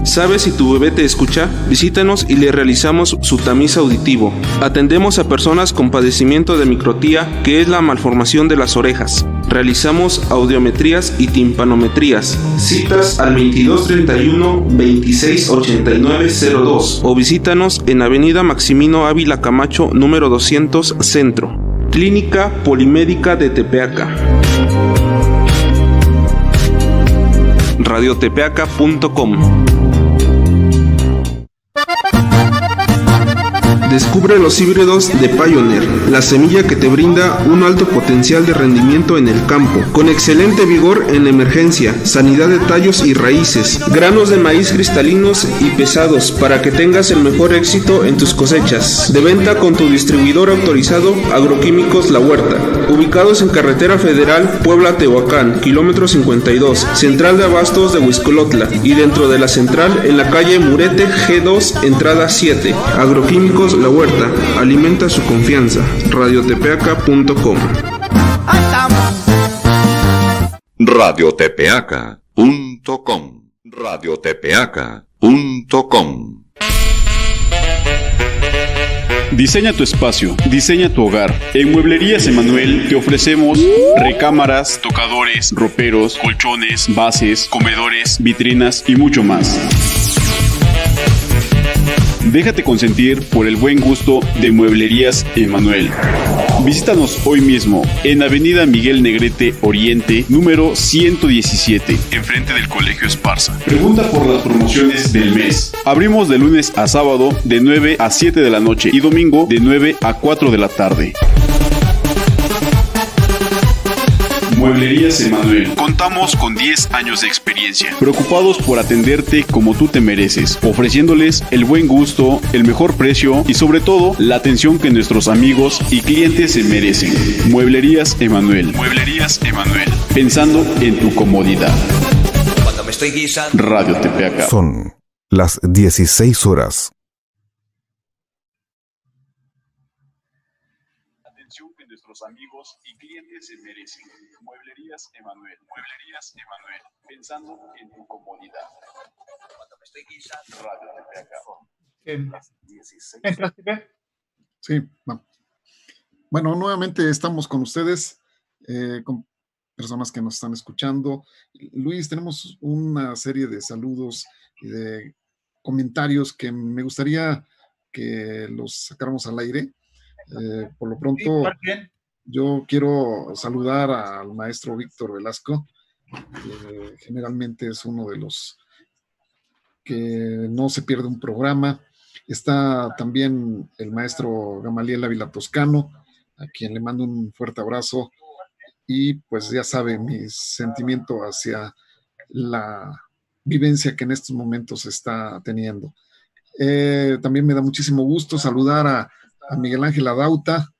¿Sabes si tu bebé te escucha? Visítanos y le realizamos su tamiz auditivo. Atendemos a personas con padecimiento de microtía, que es la malformación de las orejas. Realizamos audiometrías y timpanometrías. Citas al 2231 268902 o visítanos en Avenida Maximino Ávila Camacho, número 200, Centro. Clínica Polimédica de Tepeaca. radiotepeaca.com. Descubre los híbridos de Pioneer, la semilla que te brinda un alto potencial de rendimiento en el campo, con excelente vigor en la emergencia, sanidad de tallos y raíces, granos de maíz cristalinos y pesados para que tengas el mejor éxito en tus cosechas. De venta con tu distribuidor autorizado Agroquímicos La Huerta, ubicados en Carretera Federal Puebla-Tehuacán, kilómetro 52, Central de Abastos de Huixcolotla, y dentro de la central en la calle Murete G2, entrada 7. Agroquímicos La Huerta, alimenta su confianza. radiotepeaca.com. radiotepeaca.com. radiotepeaca.com. Diseña tu espacio, diseña tu hogar. En Mueblerías Emanuel te ofrecemos recámaras, tocadores, roperos, colchones, bases, comedores, vitrinas y mucho más. Déjate consentir por el buen gusto de Mueblerías Emanuel. Visítanos hoy mismo en Avenida Miguel Negrete Oriente, número 117, enfrente del Colegio Esparza. Pregunta por las promociones del mes. Abrimos de lunes a sábado de 9 a 7 de la noche y domingo de 9 a 4 de la tarde. Mueblerías Emanuel. Contamos con 10 años de experiencia, preocupados por atenderte como tú te mereces, ofreciéndoles el buen gusto, el mejor precio y sobre todo la atención que nuestros amigos y clientes se merecen. Mueblerías Emanuel. Mueblerías Emanuel. Pensando en tu comodidad. Cuando me estoy guisando. Radio Tepeaca. Son las 16 horas. Atención que nuestros amigos y clientes se merecen. Mueblerías Emanuel. Mueblerías Emanuel. Pensando en tu comodidad. Cuando me estoy guisando. Radio Tepeaca. Sí, bueno. Bueno, nuevamente estamos con ustedes, con personas que nos están escuchando. Luis, tenemos una serie de saludos y de comentarios que me gustaría que los sacáramos al aire. Por lo pronto, yo quiero saludar al maestro Víctor Velasco, que generalmente es uno de los que no se pierde un programa. Está también el maestro Gamaliel Ávila Toscano, a quien le mando un fuerte abrazo, y pues ya sabe mi sentimiento hacia la vivencia que en estos momentos se está teniendo. También me da muchísimo gusto saludar a Miguel Ángel Adauta.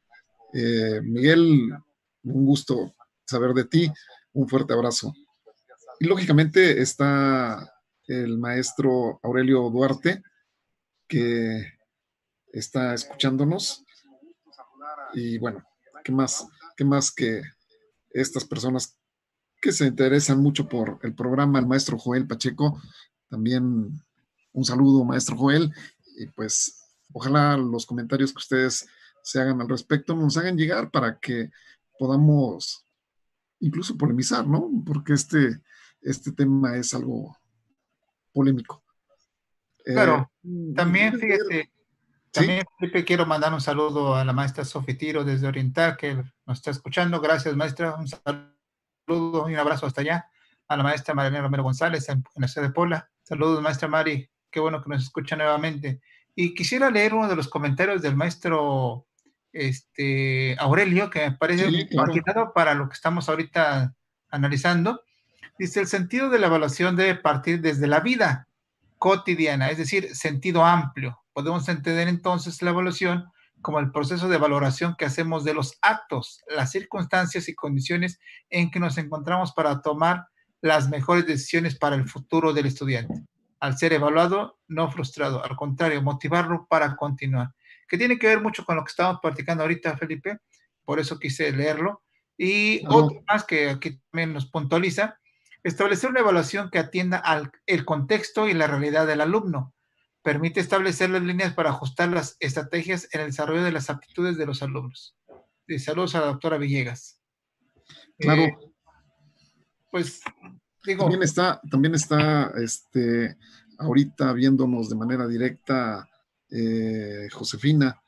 Miguel, un gusto saber de ti, un fuerte abrazo. Y lógicamente está el maestro Aurelio Duarte, que está escuchándonos. Y bueno, ¿qué más que estas personas que se interesan mucho por el programa? El maestro Joel Pacheco, también un saludo, maestro Joel, y pues ojalá los comentarios que ustedes se hagan al respecto nos hagan llegar para que podamos incluso polemizar, ¿no? Porque este tema es algo polémico. Claro, también fíjate, también Felipe, quiero mandar un saludo a la maestra Sofi Tiro desde Oriental, que nos está escuchando. Gracias, maestra, un saludo y un abrazo hasta allá. A la maestra Marilena Romero González en la ciudad de Puebla. Saludos, maestra Mari, qué bueno que nos escucha nuevamente. Y quisiera leer uno de los comentarios del maestro Aurelio, que me parece muy claro para lo que estamos ahorita analizando. Dice: el sentido de la evaluación debe partir desde la vida cotidiana, es decir, sentido amplio. Podemos entender entonces la evaluación como el proceso de valoración que hacemos de los actos, las circunstancias y condiciones en que nos encontramos para tomar las mejores decisiones para el futuro del estudiante. Al ser evaluado, no frustrado, al contrario, motivarlo para continuar. Que tiene que ver mucho con lo que estamos practicando ahorita, Felipe, por eso quise leerlo. Y otro más que aquí también nos puntualiza, Establecer una evaluación que atienda al el contexto y la realidad del alumno. Permite establecer las líneas para ajustar las estrategias en el desarrollo de las aptitudes de los alumnos. Y saludos a la doctora Villegas. Claro. Pues, digo... También está ahorita viéndonos de manera directa Josefina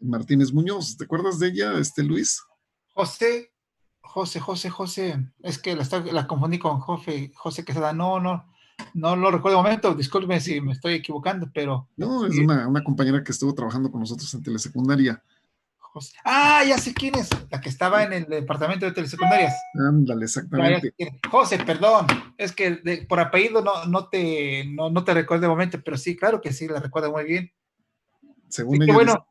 Martínez Muñoz. ¿Te acuerdas de ella, Luis? José. Es que la confundí con José Quesada. No lo recuerdo de momento. Discúlpeme si me estoy equivocando, pero... No, es una compañera que estuvo trabajando con nosotros en telesecundaria. Ya sé quién es. La que estaba en el departamento de telesecundarias. Ándale, exactamente. José, perdón. Es que por apellido no te recuerdo de momento, pero sí, claro que sí, la recuerdo muy bien. Según ella, bueno,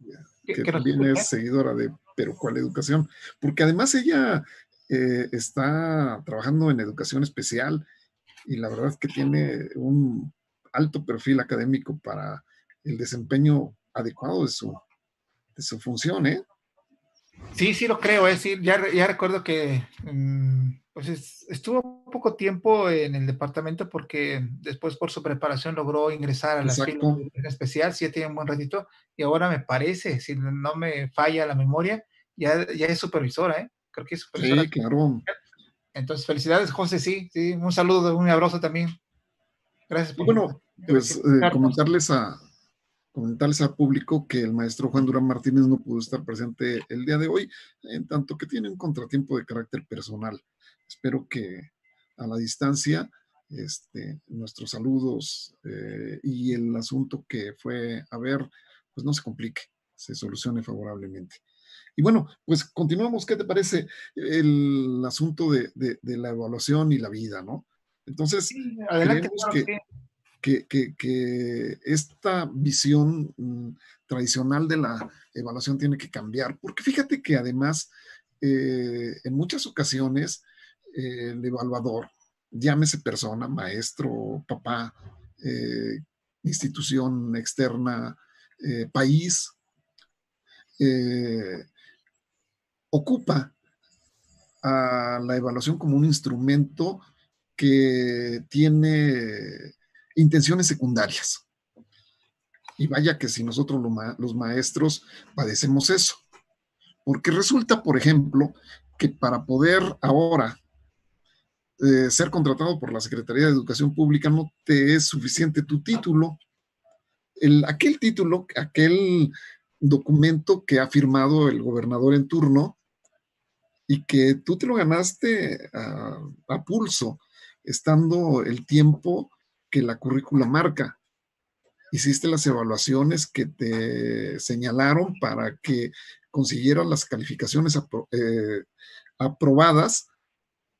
que también es seguidora de Pero ¿Cuál Educación? Porque además ella está trabajando en educación especial y la verdad es que tiene un alto perfil académico para el desempeño adecuado de su función, ¿eh? Sí, lo creo, sí, ya recuerdo que pues estuvo poco tiempo en el departamento porque después por su preparación logró ingresar a la filas de educación especial, sí, ya tiene un buen ratito, y ahora me parece, si no me falla la memoria, ya es supervisora, ¿eh? Creo que es supervisora. Sí, claro. Entonces, felicidades, José, sí, un saludo, un abrazo también. Gracias por... Bueno, pues comentarles al público que el maestro Juan Durán Martínez no pudo estar presente el día de hoy, en tanto que tiene un contratiempo de carácter personal. Espero que a la distancia nuestros saludos y el asunto que fue a ver, pues no se complique, se solucione favorablemente. Y bueno, pues continuamos. ¿Qué te parece el asunto de la evaluación y la vida, no? Entonces, sí, adelante, que esta visión tradicional de la evaluación tiene que cambiar, porque fíjate que además en muchas ocasiones el evaluador, llámese persona, maestro, papá, institución externa, país, ocupa a la evaluación como un instrumento que tiene intenciones secundarias. Y vaya que si nosotros los maestros padecemos eso. Porque resulta, por ejemplo, que para poder ahora ser contratado por la Secretaría de Educación Pública no te es suficiente tu título. Aquel título, aquel documento que ha firmado el gobernador en turno y que tú te lo ganaste a pulso, estando el tiempo que la currícula marca. Hiciste las evaluaciones que te señalaron para que consiguieras las calificaciones aprobadas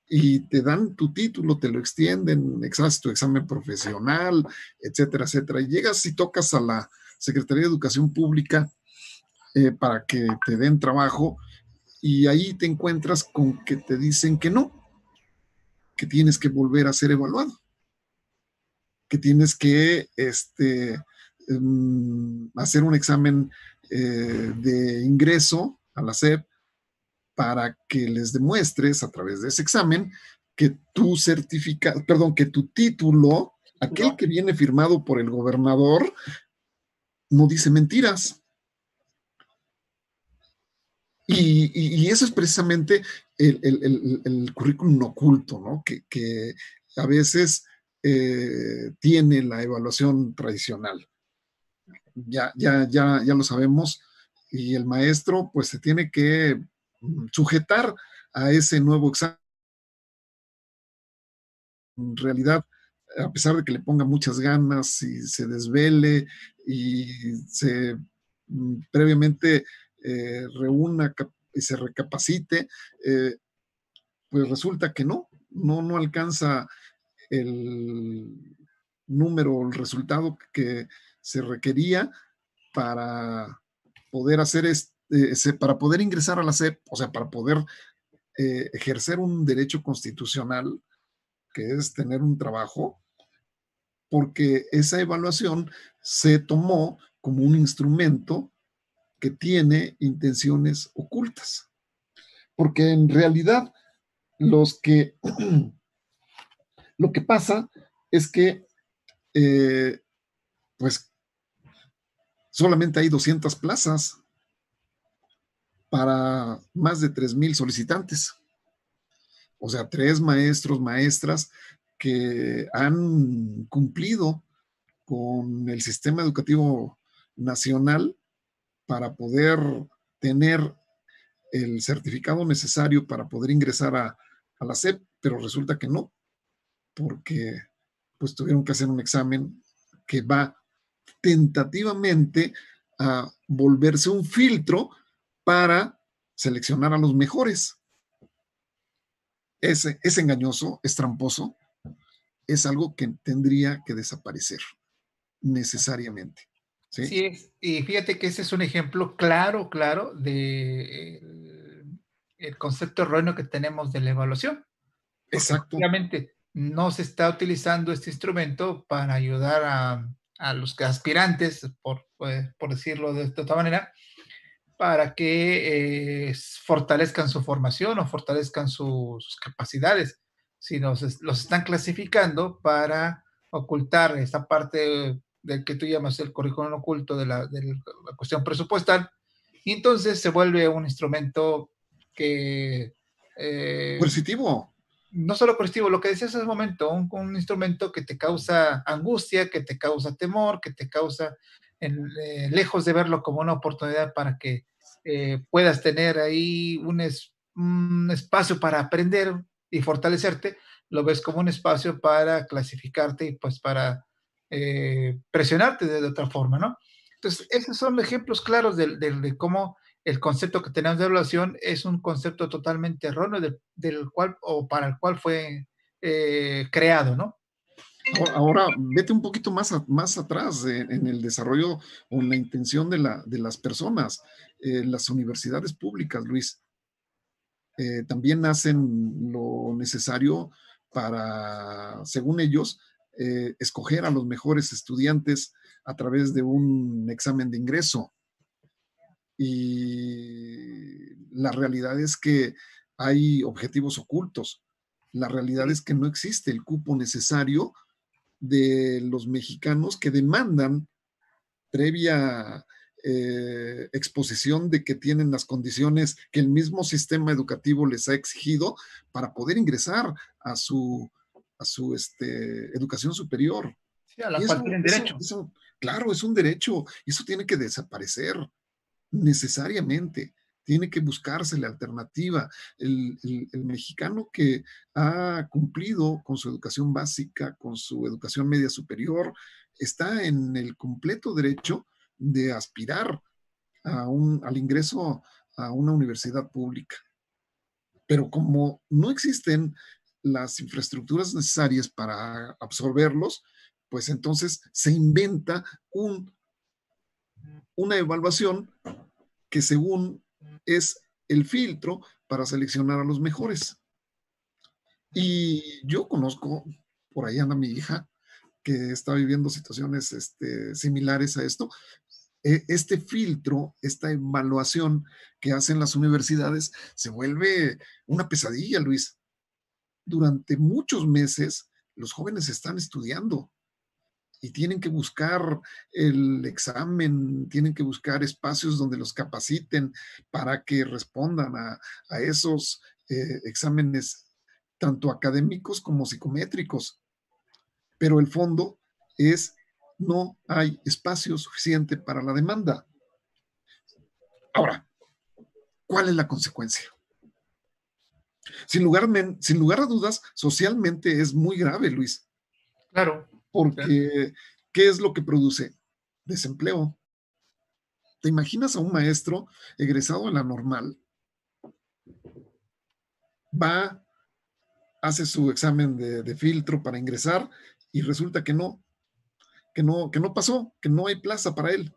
y te dan tu título, te lo extienden, haces tu examen profesional, etcétera, etcétera. Y llegas y tocas a la Secretaría de Educación Pública para que te den trabajo y ahí te encuentras con que te dicen que no, que tienes que volver a ser evaluado, que tienes que hacer un examen de ingreso a la SEP para que les demuestres a través de ese examen que que tu título, aquel que viene firmado por el gobernador, no dice mentiras. Y eso es precisamente el currículum oculto, ¿no? Que a veces tiene la evaluación tradicional. Ya lo sabemos, y el maestro pues se tiene que sujetar a ese nuevo examen. En realidad, a pesar de que le ponga muchas ganas y se desvele y se previamente reúna y se recapacite, pues resulta que no alcanza el número, el resultado que se requería para poder para poder ingresar a la SEP, o sea, para poder ejercer un derecho constitucional, que es tener un trabajo, porque esa evaluación se tomó como un instrumento que tiene intenciones ocultas. Porque en realidad los que Lo que pasa es que, pues, solamente hay 200 plazas para más de 3,000 solicitantes. O sea, 3 maestros, maestras que han cumplido con el sistema educativo nacional para poder tener el certificado necesario para poder ingresar a la SEP, pero resulta que no, porque pues tuvieron que hacer un examen que va tentativamente a volverse un filtro para seleccionar a los mejores. Es engañoso, es tramposo, es algo que tendría que desaparecer necesariamente. ¿Sí? Sí es, y fíjate que ese es un ejemplo claro de el concepto erróneo que tenemos de la evaluación. Exacto. Obviamente no se está utilizando este instrumento para ayudar a los aspirantes, por decirlo de esta manera, para que fortalezcan su formación o fortalezcan sus capacidades, sino los están clasificando para ocultar esta parte del que tú llamas el currículum oculto de la cuestión presupuestal, y entonces se vuelve un instrumento que... coercitivo. No solo coercitivo, lo que decías hace un momento, un instrumento que te causa angustia, que te causa temor, que te causa, lejos de verlo como una oportunidad para que puedas tener ahí un espacio para aprender y fortalecerte, lo ves como un espacio para clasificarte y pues para presionarte de otra forma, ¿no? Entonces, esos son ejemplos claros de cómo el concepto que tenemos de evaluación es un concepto totalmente erróneo del cual o para el cual fue creado, ¿no? Ahora, vete un poquito más atrás en el desarrollo o en la intención de las personas. Las universidades públicas, Luis, también hacen lo necesario para, según ellos, escoger a los mejores estudiantes a través de un examen de ingreso. Y la realidad es que hay objetivos ocultos. La realidad es que no existe el cupo necesario de los mexicanos que demandan, previa exposición de que tienen las condiciones que el mismo sistema educativo les ha exigido para poder ingresar a su educación superior. Sí, a la cual tienen derecho. Claro, es un derecho, y eso tiene que desaparecer necesariamente. Tiene que buscarse la alternativa. El mexicano que ha cumplido con su educación básica, con su educación media superior, está en el completo derecho de aspirar al ingreso a una universidad pública. Pero como no existen las infraestructuras necesarias para absorberlos, pues entonces se inventa una evaluación que según es el filtro para seleccionar a los mejores. Y yo conozco, por ahí anda mi hija, que está viviendo situaciones similares a esto. Este filtro, esta evaluación que hacen las universidades, se vuelve una pesadilla, Luis. Durante muchos meses, los jóvenes están estudiando y tienen que buscar el examen, tienen que buscar espacios donde los capaciten para que respondan a esos exámenes, tanto académicos como psicométricos. Pero el fondo es: no hay espacio suficiente para la demanda. Ahora, ¿cuál es la consecuencia? Sin lugar a dudas, socialmente es muy grave, Luis. Claro. Porque, ¿qué es lo que produce? Desempleo. ¿Te imaginas a un maestro egresado en la normal? Va, hace su examen de filtro para ingresar y resulta que no pasó, que no hay plaza para él.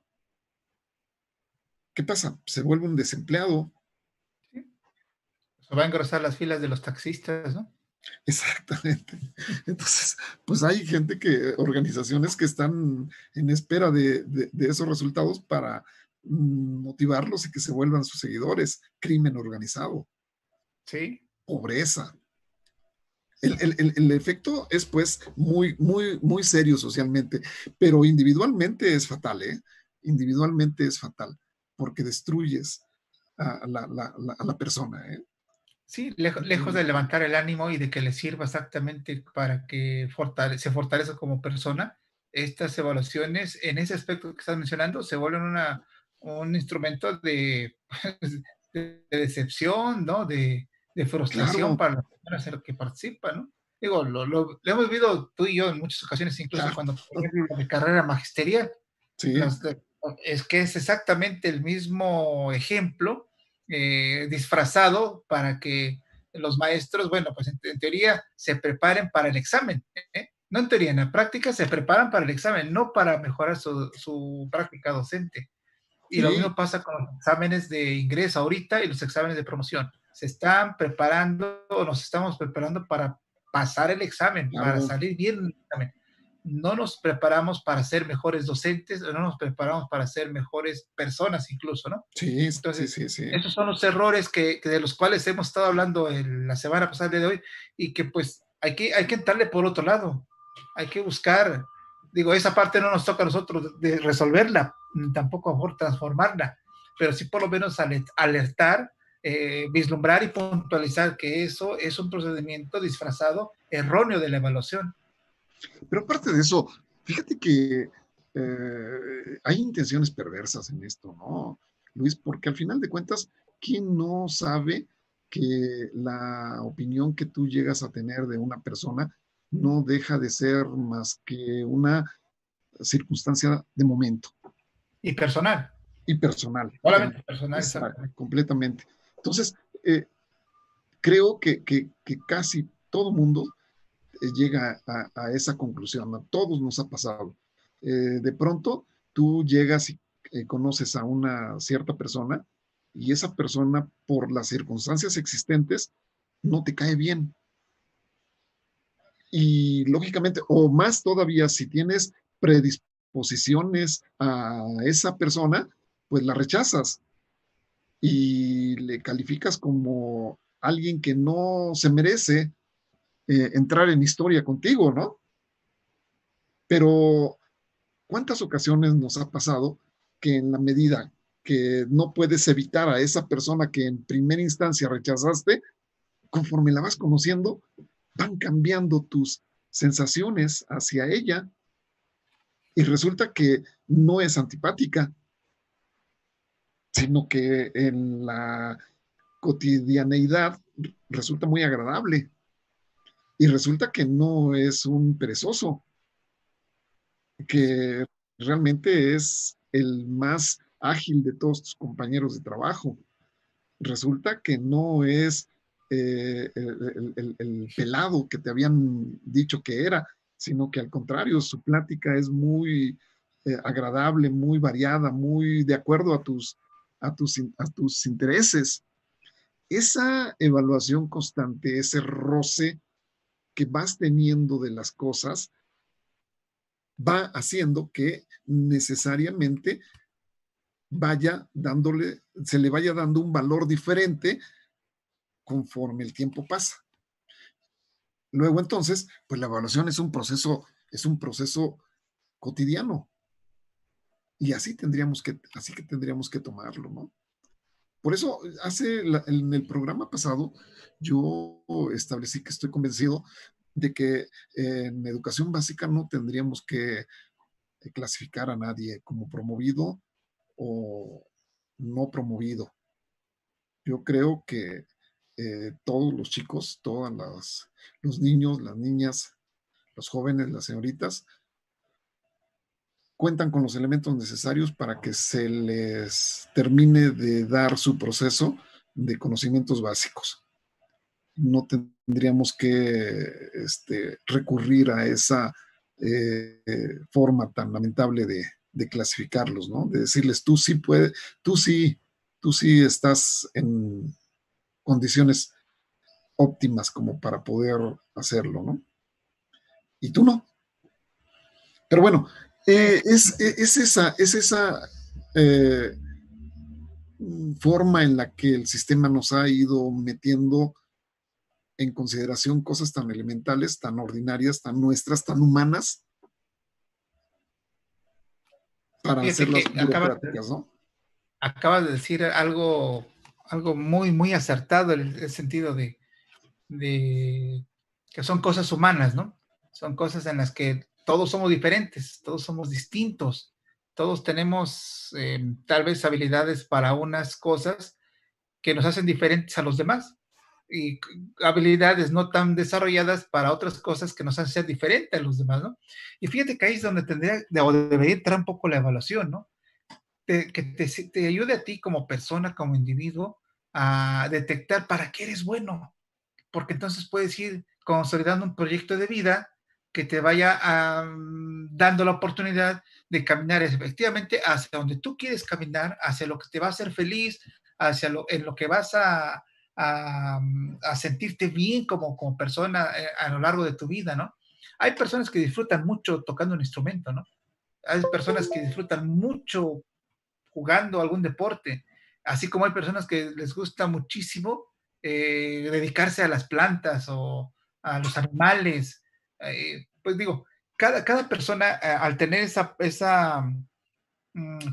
¿Qué pasa? Se vuelve un desempleado. Sí. Se va a engrosar las filas de los taxistas, ¿no? Exactamente. Entonces, pues hay organizaciones que están en espera de esos resultados para motivarlos y que se vuelvan sus seguidores. Crimen organizado. Sí. Pobreza. El efecto es pues muy serio socialmente, pero individualmente es fatal, ¿eh? Individualmente es fatal, porque destruyes a la persona, ¿eh? Sí, lejos de levantar el ánimo y de que le sirva exactamente para que se fortalezca como persona, estas evaluaciones, en ese aspecto que estás mencionando, se vuelven un instrumento de decepción, ¿no? De frustración Claro, para las personas que participan, ¿no? Digo, lo hemos visto tú y yo en muchas ocasiones, incluso claro, cuando, por ejemplo, mi carrera magisterial, sí, es que es exactamente el mismo ejemplo disfrazado para que los maestros, bueno, pues en teoría se preparen para el examen, ¿eh? No en teoría, en la práctica se preparan para el examen, no para mejorar su práctica docente. Y lo sí, mismo pasa con los exámenes de ingreso ahorita y los exámenes de promoción. Se están preparando, o nos estamos preparando para pasar el examen, para claro, salir bien en el examen. No nos preparamos para ser mejores docentes, no nos preparamos para ser mejores personas incluso, ¿no? sí, sí, Entonces, sí, sí. esos son los errores que de los cuales hemos estado hablando la semana pasada, el día de hoy, y que pues hay que entrarle por otro lado. Hay que buscar, digo, esa parte no nos toca a nosotros de resolverla, tampoco a mejor transformarla, pero sí por lo menos alertar, vislumbrar y puntualizar que eso es un procedimiento disfrazado, erróneo de la evaluación. Pero aparte de eso, fíjate que hay intenciones perversas en esto, ¿no, Luis? Porque al final de cuentas, ¿quién no sabe que la opinión que tú llegas a tener de una persona no deja de ser más que una circunstancia de momento Y personal, y personal? solamente personal, exactamente. Completamente. Entonces, creo que casi todo mundo llega a esa conclusión. A todos nos ha pasado. De pronto, tú llegas y conoces a una cierta persona y esa persona, por las circunstancias existentes, no te cae bien. Y lógicamente, o más todavía, si tienes predisposiciones a esa persona, pues la rechazas y le calificas como alguien que no se merece entrar en historia contigo, ¿no? Pero ¿cuántas ocasiones nos ha pasado que en la medida que no puedes evitar a esa persona que en primera instancia rechazaste, conforme la vas conociendo, van cambiando tus sensaciones hacia ella y resulta que no es antipática, sino que en la cotidianeidad resulta muy agradable y resulta que no es un perezoso, que realmente es el más ágil de todos tus compañeros de trabajo. Resulta que no es el pelado que te habían dicho que era, sino que al contrario, su plática es muy agradable, muy variada, muy de acuerdo a tus intereses. Esa evaluación constante, ese roce que vas teniendo de las cosas, va haciendo que necesariamente se le vaya dando un valor diferente conforme el tiempo pasa. Luego entonces, pues la evaluación es un proceso cotidiano y así que tendríamos que tomarlo, ¿no? Por eso, en el programa pasado, yo establecí que estoy convencido de que en educación básica no tendríamos que clasificar a nadie como promovido o no promovido. Yo creo que todos los chicos, los niños, las niñas, los jóvenes, las señoritas, cuentan con los elementos necesarios para que se les termine de dar su proceso de conocimientos básicos. No tendríamos que recurrir a esa forma tan lamentable de clasificarlos, ¿no? De decirles, tú sí puedes, tú sí estás en condiciones óptimas como para poder hacerlo, ¿no? Y tú no. Pero bueno, es esa forma en la que el sistema nos ha ido metiendo en consideración cosas tan elementales, tan ordinarias, tan nuestras, tan humanas, para Fíjate hacerlas que burocráticas, ¿no? acabas de decir algo muy, muy acertado en el sentido de que son cosas humanas, ¿no? Son cosas en las que todos somos diferentes, todos somos distintos, todos tenemos tal vez habilidades para unas cosas que nos hacen diferentes a los demás y habilidades no tan desarrolladas para otras cosas que nos hacen ser diferentes a los demás, ¿no? Y fíjate que ahí es donde o debería entrar un poco la evaluación, ¿no? Que te ayude a ti como persona, como individuo, a detectar para qué eres bueno, porque entonces puedes ir consolidando un proyecto de vida que te vaya dando la oportunidad de caminar efectivamente hacia donde tú quieres caminar, hacia lo que te va a hacer feliz, en lo que vas a sentirte bien como persona a lo largo de tu vida, ¿no? Hay personas que disfrutan mucho tocando un instrumento, ¿no? Hay personas que disfrutan mucho jugando algún deporte, así como hay personas que les gusta muchísimo dedicarse a las plantas o a los animales. Pues digo, cada persona al tener esa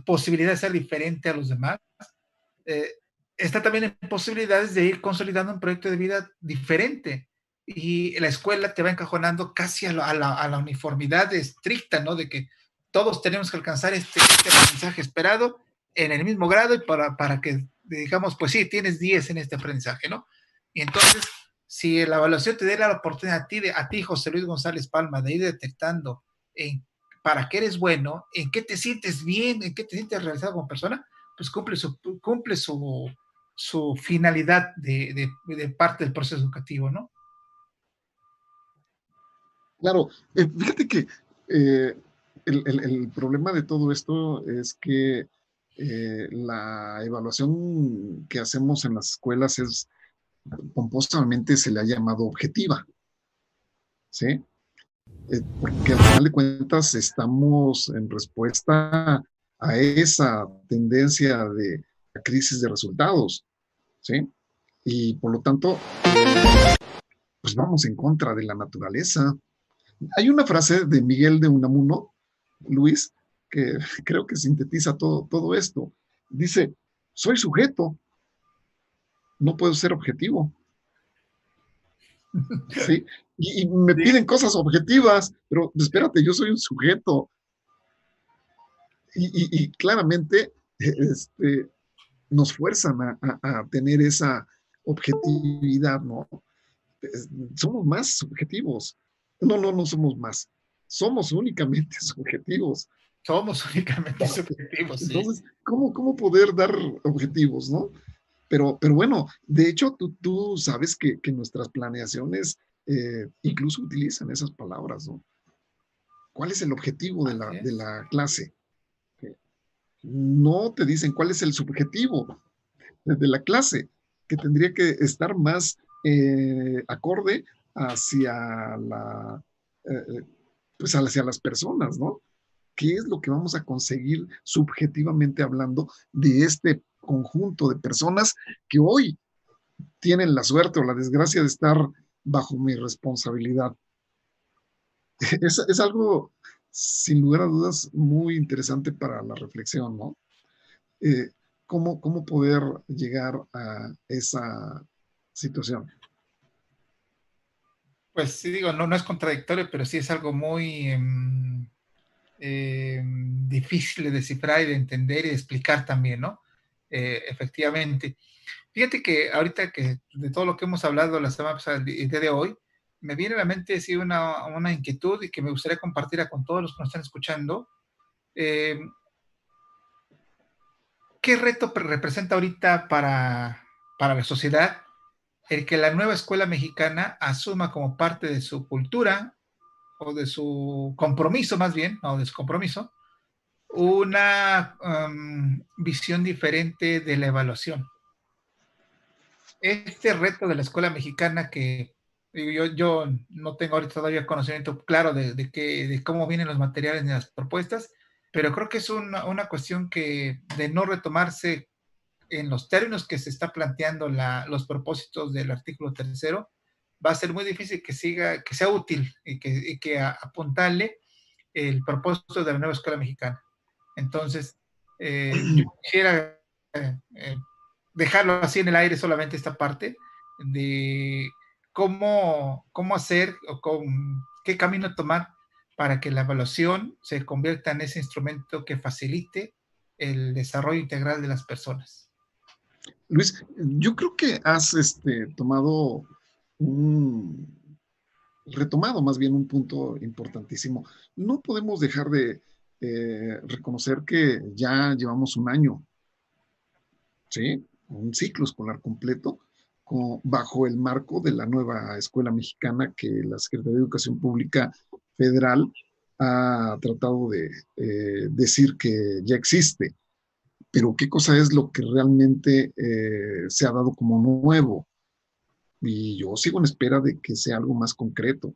posibilidad de ser diferente a los demás, eh, está también en posibilidades de ir consolidando un proyecto de vida diferente. Y la escuela te va encajonando casi a la uniformidad estricta, ¿no? De que todos tenemos que alcanzar este aprendizaje esperado en el mismo grado y para que digamos, pues sí, tienes 10 en este aprendizaje, ¿no? Y entonces, si la evaluación te da la oportunidad a ti, José Luis González Palma, de ir detectando para qué eres bueno, en qué te sientes bien, en qué te sientes realizado como persona, pues cumple su finalidad de parte del proceso educativo, ¿no? Claro, fíjate que el problema de todo esto es que la evaluación que hacemos en las escuelas es, pomposamente se le ha llamado objetiva, ¿sí? Porque al final de cuentas estamos en respuesta a esa tendencia de crisis de resultados, ¿sí? Y por lo tanto, pues vamos en contra de la naturaleza. Hay una frase de Miguel de Unamuno, Luis, que creo que sintetiza todo esto. Dice, soy sujeto, no puedo ser objetivo. ¿Sí? Y me piden cosas objetivas, pero espérate, yo soy un sujeto. Y claramente nos fuerzan a tener esa objetividad, ¿no? Somos más subjetivos. No somos más. Somos únicamente subjetivos. Somos únicamente subjetivos, sí. Entonces, ¿cómo poder dar objetivos, no? Pero bueno, de hecho, tú sabes que nuestras planeaciones incluso utilizan esas palabras, ¿no? ¿Cuál es el objetivo de la clase? No te dicen cuál es el subjetivo de la clase, que tendría que estar más acorde hacia pues hacia las personas, ¿no? ¿Qué es lo que vamos a conseguir subjetivamente hablando de este conjunto de personas que hoy tienen la suerte o la desgracia de estar bajo mi responsabilidad? Es algo, sin lugar a dudas, muy interesante para la reflexión, ¿no? ¿Cómo poder llegar a esa situación? Pues sí, digo, no es contradictorio, pero sí es algo muy difícil de descifrar y de entender y de explicar también, ¿no? Efectivamente. Fíjate que ahorita que de todo lo que hemos hablado la semana pasada y el día de hoy, me viene a la mente sí, una inquietud y que me gustaría compartir con todos los que nos están escuchando. ¿Qué reto representa ahorita para la sociedad el que la nueva escuela mexicana asuma como parte de su cultura o de su compromiso más bien, o de su compromiso, una visión diferente de la evaluación? Este reto de la escuela mexicana que yo no tengo ahorita todavía conocimiento claro de cómo vienen los materiales ni las propuestas, pero creo que es una cuestión que de no retomarse en los términos que se está planteando los propósitos del artículo 3º, va a ser muy difícil que sea útil y que apuntarle el propósito de la nueva escuela mexicana. Entonces, yo quisiera dejarlo así en el aire solamente esta parte de cómo hacer o qué camino tomar para que la evaluación se convierta en ese instrumento que facilite el desarrollo integral de las personas. Luis, yo creo que has retomado más bien un punto importantísimo. No podemos dejar de reconocer que ya llevamos un año, ¿sí? Un ciclo escolar completo bajo el marco de la nueva escuela mexicana que la Secretaría de Educación Pública Federal ha tratado de decir que ya existe. Pero ¿qué cosa es lo que realmente se ha dado como nuevo? Y yo sigo en espera de que sea algo más concreto,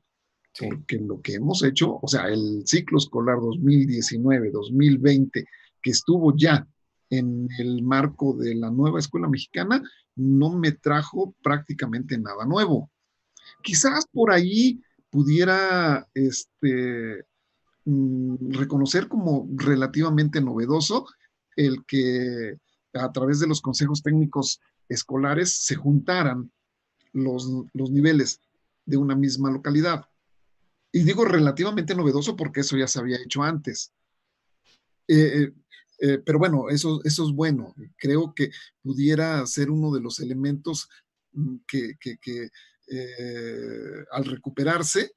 porque lo que hemos hecho, o sea, el ciclo escolar 2019-2020, que estuvo ya en el marco de la nueva escuela mexicana, no me trajo prácticamente nada nuevo. Quizás por ahí pudiera reconocer como relativamente novedoso el que a través de los consejos técnicos escolares se juntaran los niveles de una misma localidad. Y digo relativamente novedoso porque eso ya se había hecho antes. Pero bueno, eso es bueno. Creo que pudiera ser uno de los elementos que al recuperarse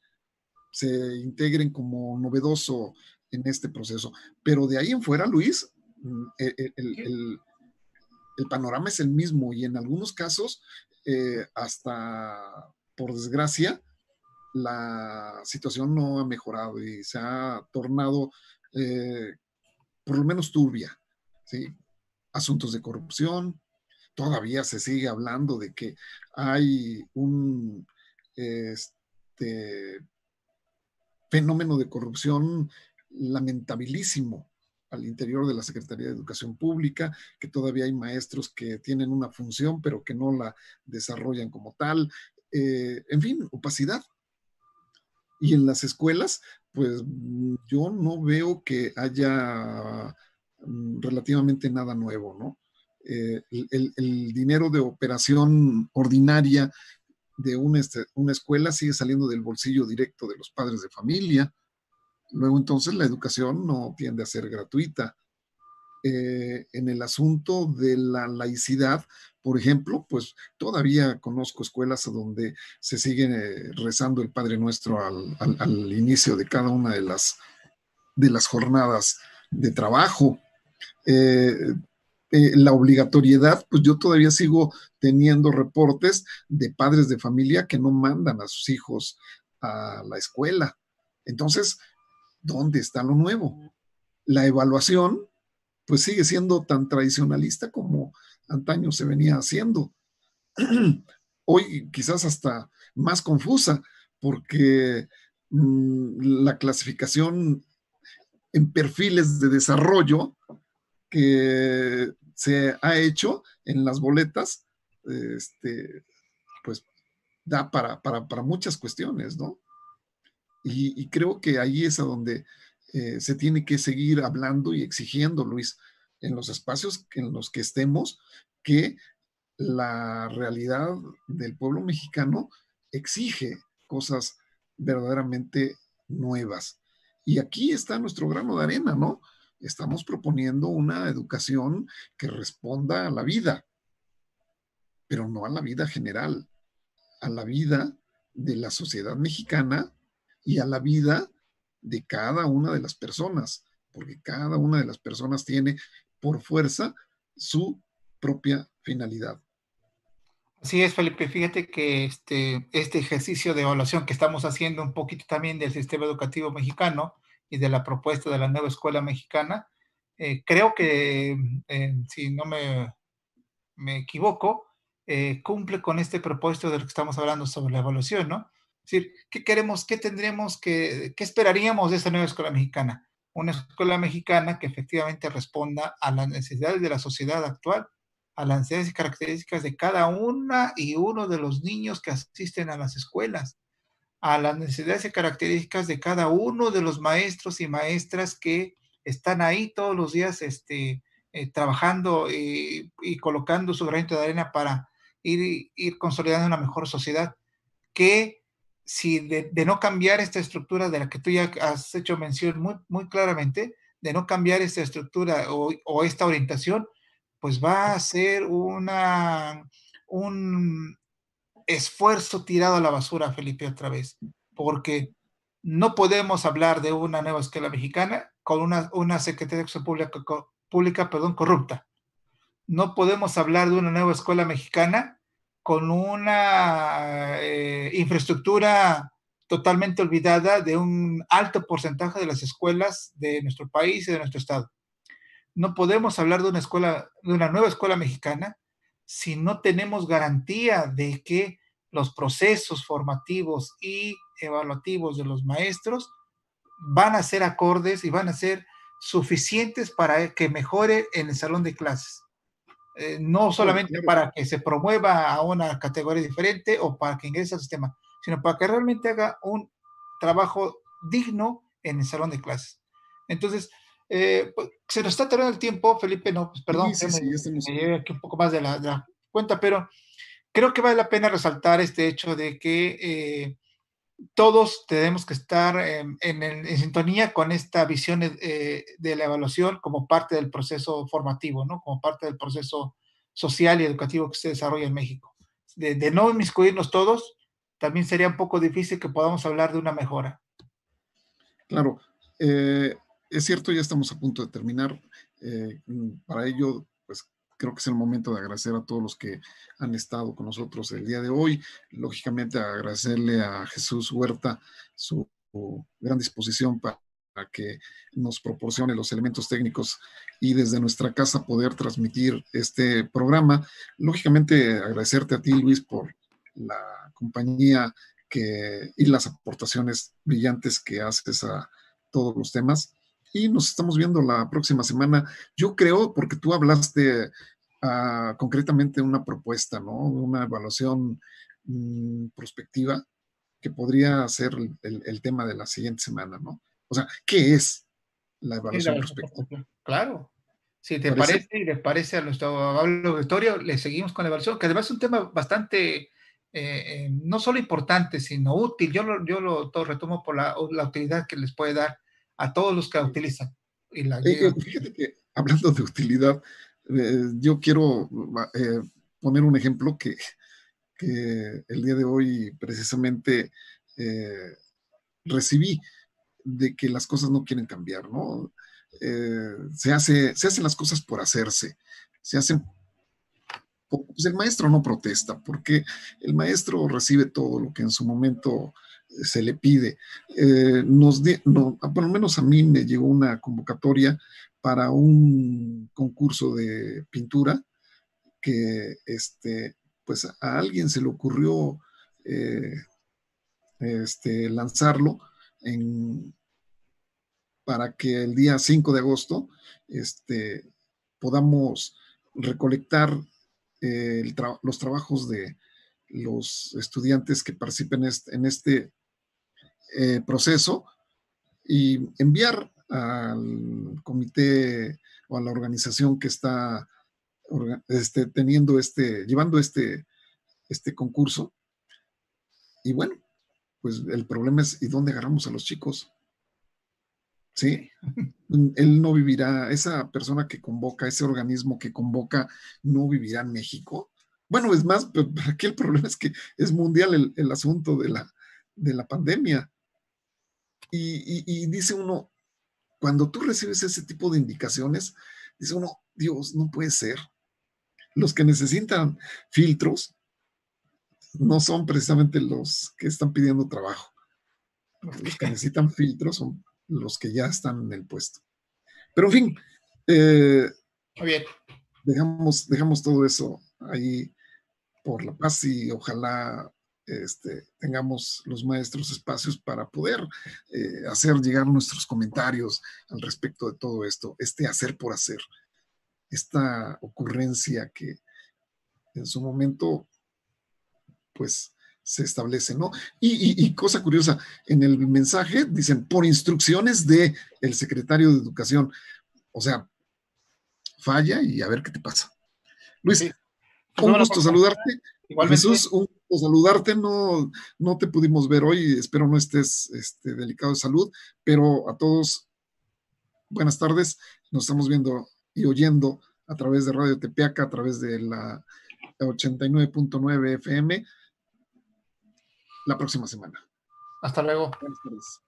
se integren como novedoso en este proceso. Pero de ahí en fuera, Luis, el panorama es el mismo y en algunos casos, hasta por desgracia, la situación no ha mejorado y se ha tornado por lo menos turbia, ¿sí? Asuntos de corrupción, todavía se sigue hablando de que hay un fenómeno de corrupción lamentabilísimo al interior de la Secretaría de Educación Pública, que todavía hay maestros que tienen una función pero que no la desarrollan como tal, en fin, opacidad. Y en las escuelas, pues yo no veo que haya relativamente nada nuevo, ¿no? El dinero de operación ordinaria de una escuela sigue saliendo del bolsillo directo de los padres de familia. Luego entonces la educación no tiende a ser gratuita. En el asunto de la laicidad, por ejemplo, pues todavía conozco escuelas donde se sigue rezando el Padre Nuestro al inicio de cada una de las jornadas de trabajo. La obligatoriedad, pues yo todavía sigo teniendo reportes de padres de familia que no mandan a sus hijos a la escuela. Entonces, ¿dónde está lo nuevo? La evaluación, pues sigue siendo tan tradicionalista como antaño se venía haciendo. Hoy quizás hasta más confusa, porque la clasificación en perfiles de desarrollo que se ha hecho en las boletas, pues da para muchas cuestiones, ¿no? Y creo que ahí es a donde se tiene que seguir hablando y exigiendo, Luis, en los espacios en los que estemos, que la realidad del pueblo mexicano exige cosas verdaderamente nuevas. Y aquí está nuestro grano de arena, ¿no? Estamos proponiendo una educación que responda a la vida, pero no a la vida general, a la vida de la sociedad mexicana y a la vida de cada una de las personas, porque cada una de las personas tiene por fuerza su propia finalidad. Así es, Felipe. Fíjate que este ejercicio de evaluación que estamos haciendo un poquito también del sistema educativo mexicano y de la propuesta de la nueva escuela mexicana, creo que, si no me equivoco, cumple con este propósito de lo que estamos hablando sobre la evaluación, ¿no? Es decir, ¿qué queremos, qué tendríamos, qué esperaríamos de esta nueva escuela mexicana? Una escuela mexicana que efectivamente responda a las necesidades de la sociedad actual a las necesidades y características de cada una y uno de los niños que asisten a las escuelas, a las necesidades y características de cada uno de los maestros y maestras que están ahí todos los días trabajando y colocando su granito de arena para ir consolidando una mejor sociedad, que si de no cambiar esta estructura de la que tú ya has hecho mención muy claramente, de no cambiar esta estructura o esta orientación, pues va a ser un esfuerzo tirado a la basura, Felipe, otra vez, porque no podemos hablar de una nueva escuela mexicana con una Secretaría de Educación Pública, corrupta. No podemos hablar de una nueva escuela mexicana con una infraestructura totalmente olvidada de un alto porcentaje de las escuelas de nuestro país y de nuestro estado. No podemos hablar de una nueva escuela mexicana si no tenemos garantía de que los procesos formativos y evaluativos de los maestros van a ser acordes y van a ser suficientes para que mejore en el salón de clases. No solamente para que se promueva a una categoría diferente o para que ingrese al sistema, sino para que realmente haga un trabajo digno en el salón de clases. Entonces, pues, se nos está terminando el tiempo, Felipe, no, pues perdón, sí, me llevé aquí un poco más de la cuenta, pero creo que vale la pena resaltar este hecho de que todos tenemos que estar en sintonía con esta visión de la evaluación como parte del proceso formativo, ¿no? Como parte del proceso social y educativo que se desarrolla en México. De no inmiscuirnos todos, también sería un poco difícil que podamos hablar de una mejora. Claro, es cierto, ya estamos a punto de terminar. Para ello, pues creo que es el momento de agradecer a todos los que han estado con nosotros el día de hoy. Lógicamente, agradecerle a Jesús Huerta su gran disposición para que nos proporcione los elementos técnicos y desde nuestra casa poder transmitir este programa. Lógicamente, agradecerte a ti, Luis, por la compañía y las aportaciones brillantes que haces a todos los temas. Y nos estamos viendo la próxima semana. Yo creo, porque tú hablaste concretamente de una propuesta, ¿no? Una evaluación prospectiva que podría ser el tema de la siguiente semana, ¿no? O sea, ¿qué es la evaluación prospectiva? Claro. Si te parece y les parece a nuestro amable auditorio, le seguimos con la evaluación, que además es un tema bastante, no solo importante, sino útil. Yo lo retomo por la utilidad que les puede dar a todos los que la utilizan. Fíjate que, hablando de utilidad, yo quiero poner un ejemplo que el día de hoy precisamente recibí, de que las cosas no quieren cambiar, ¿no? Se hacen las cosas por hacerse, se hacen. Pues el maestro no protesta, porque el maestro recibe todo lo que en su momento se le pide. Por lo menos a mí me llegó una convocatoria para un concurso de pintura que pues a alguien se le ocurrió lanzarlo para que el día 5 de agosto podamos recolectar los trabajos de los estudiantes que participen en este proceso y enviar al comité o a la organización que está llevando este concurso. Y bueno, pues el problema es, ¿y dónde agarramos a los chicos? ¿Sí? Él no vivirá, esa persona que convoca, ese organismo que convoca, no vivirá en México. Bueno, es más, aquí el problema es que es mundial el asunto de la pandemia. Y dice uno, cuando tú recibes ese tipo de indicaciones, dice uno, Dios, no puede ser. Los que necesitan filtros no son precisamente los que están pidiendo trabajo. Los que necesitan filtros son los que ya están en el puesto. Pero en fin, muy bien. Dejamos todo eso ahí por la paz y ojalá tengamos los maestros espacios para poder hacer llegar nuestros comentarios al respecto de todo esto, hacer por hacer, esta ocurrencia que en su momento, pues se establece, ¿no? Y cosa curiosa, en el mensaje dicen, por instrucciones de el secretario de Educación. O sea, falla y a ver qué te pasa. Luis, Sí. un gusto saludarte. Igualmente. Jesús, un gusto saludarte. No te pudimos ver hoy, espero no estés delicado de salud, pero a todos, buenas tardes. Nos estamos viendo y oyendo a través de Radio Tepeaca, a través de la 89.9 FM, la próxima semana. Hasta luego. Buenas tardes.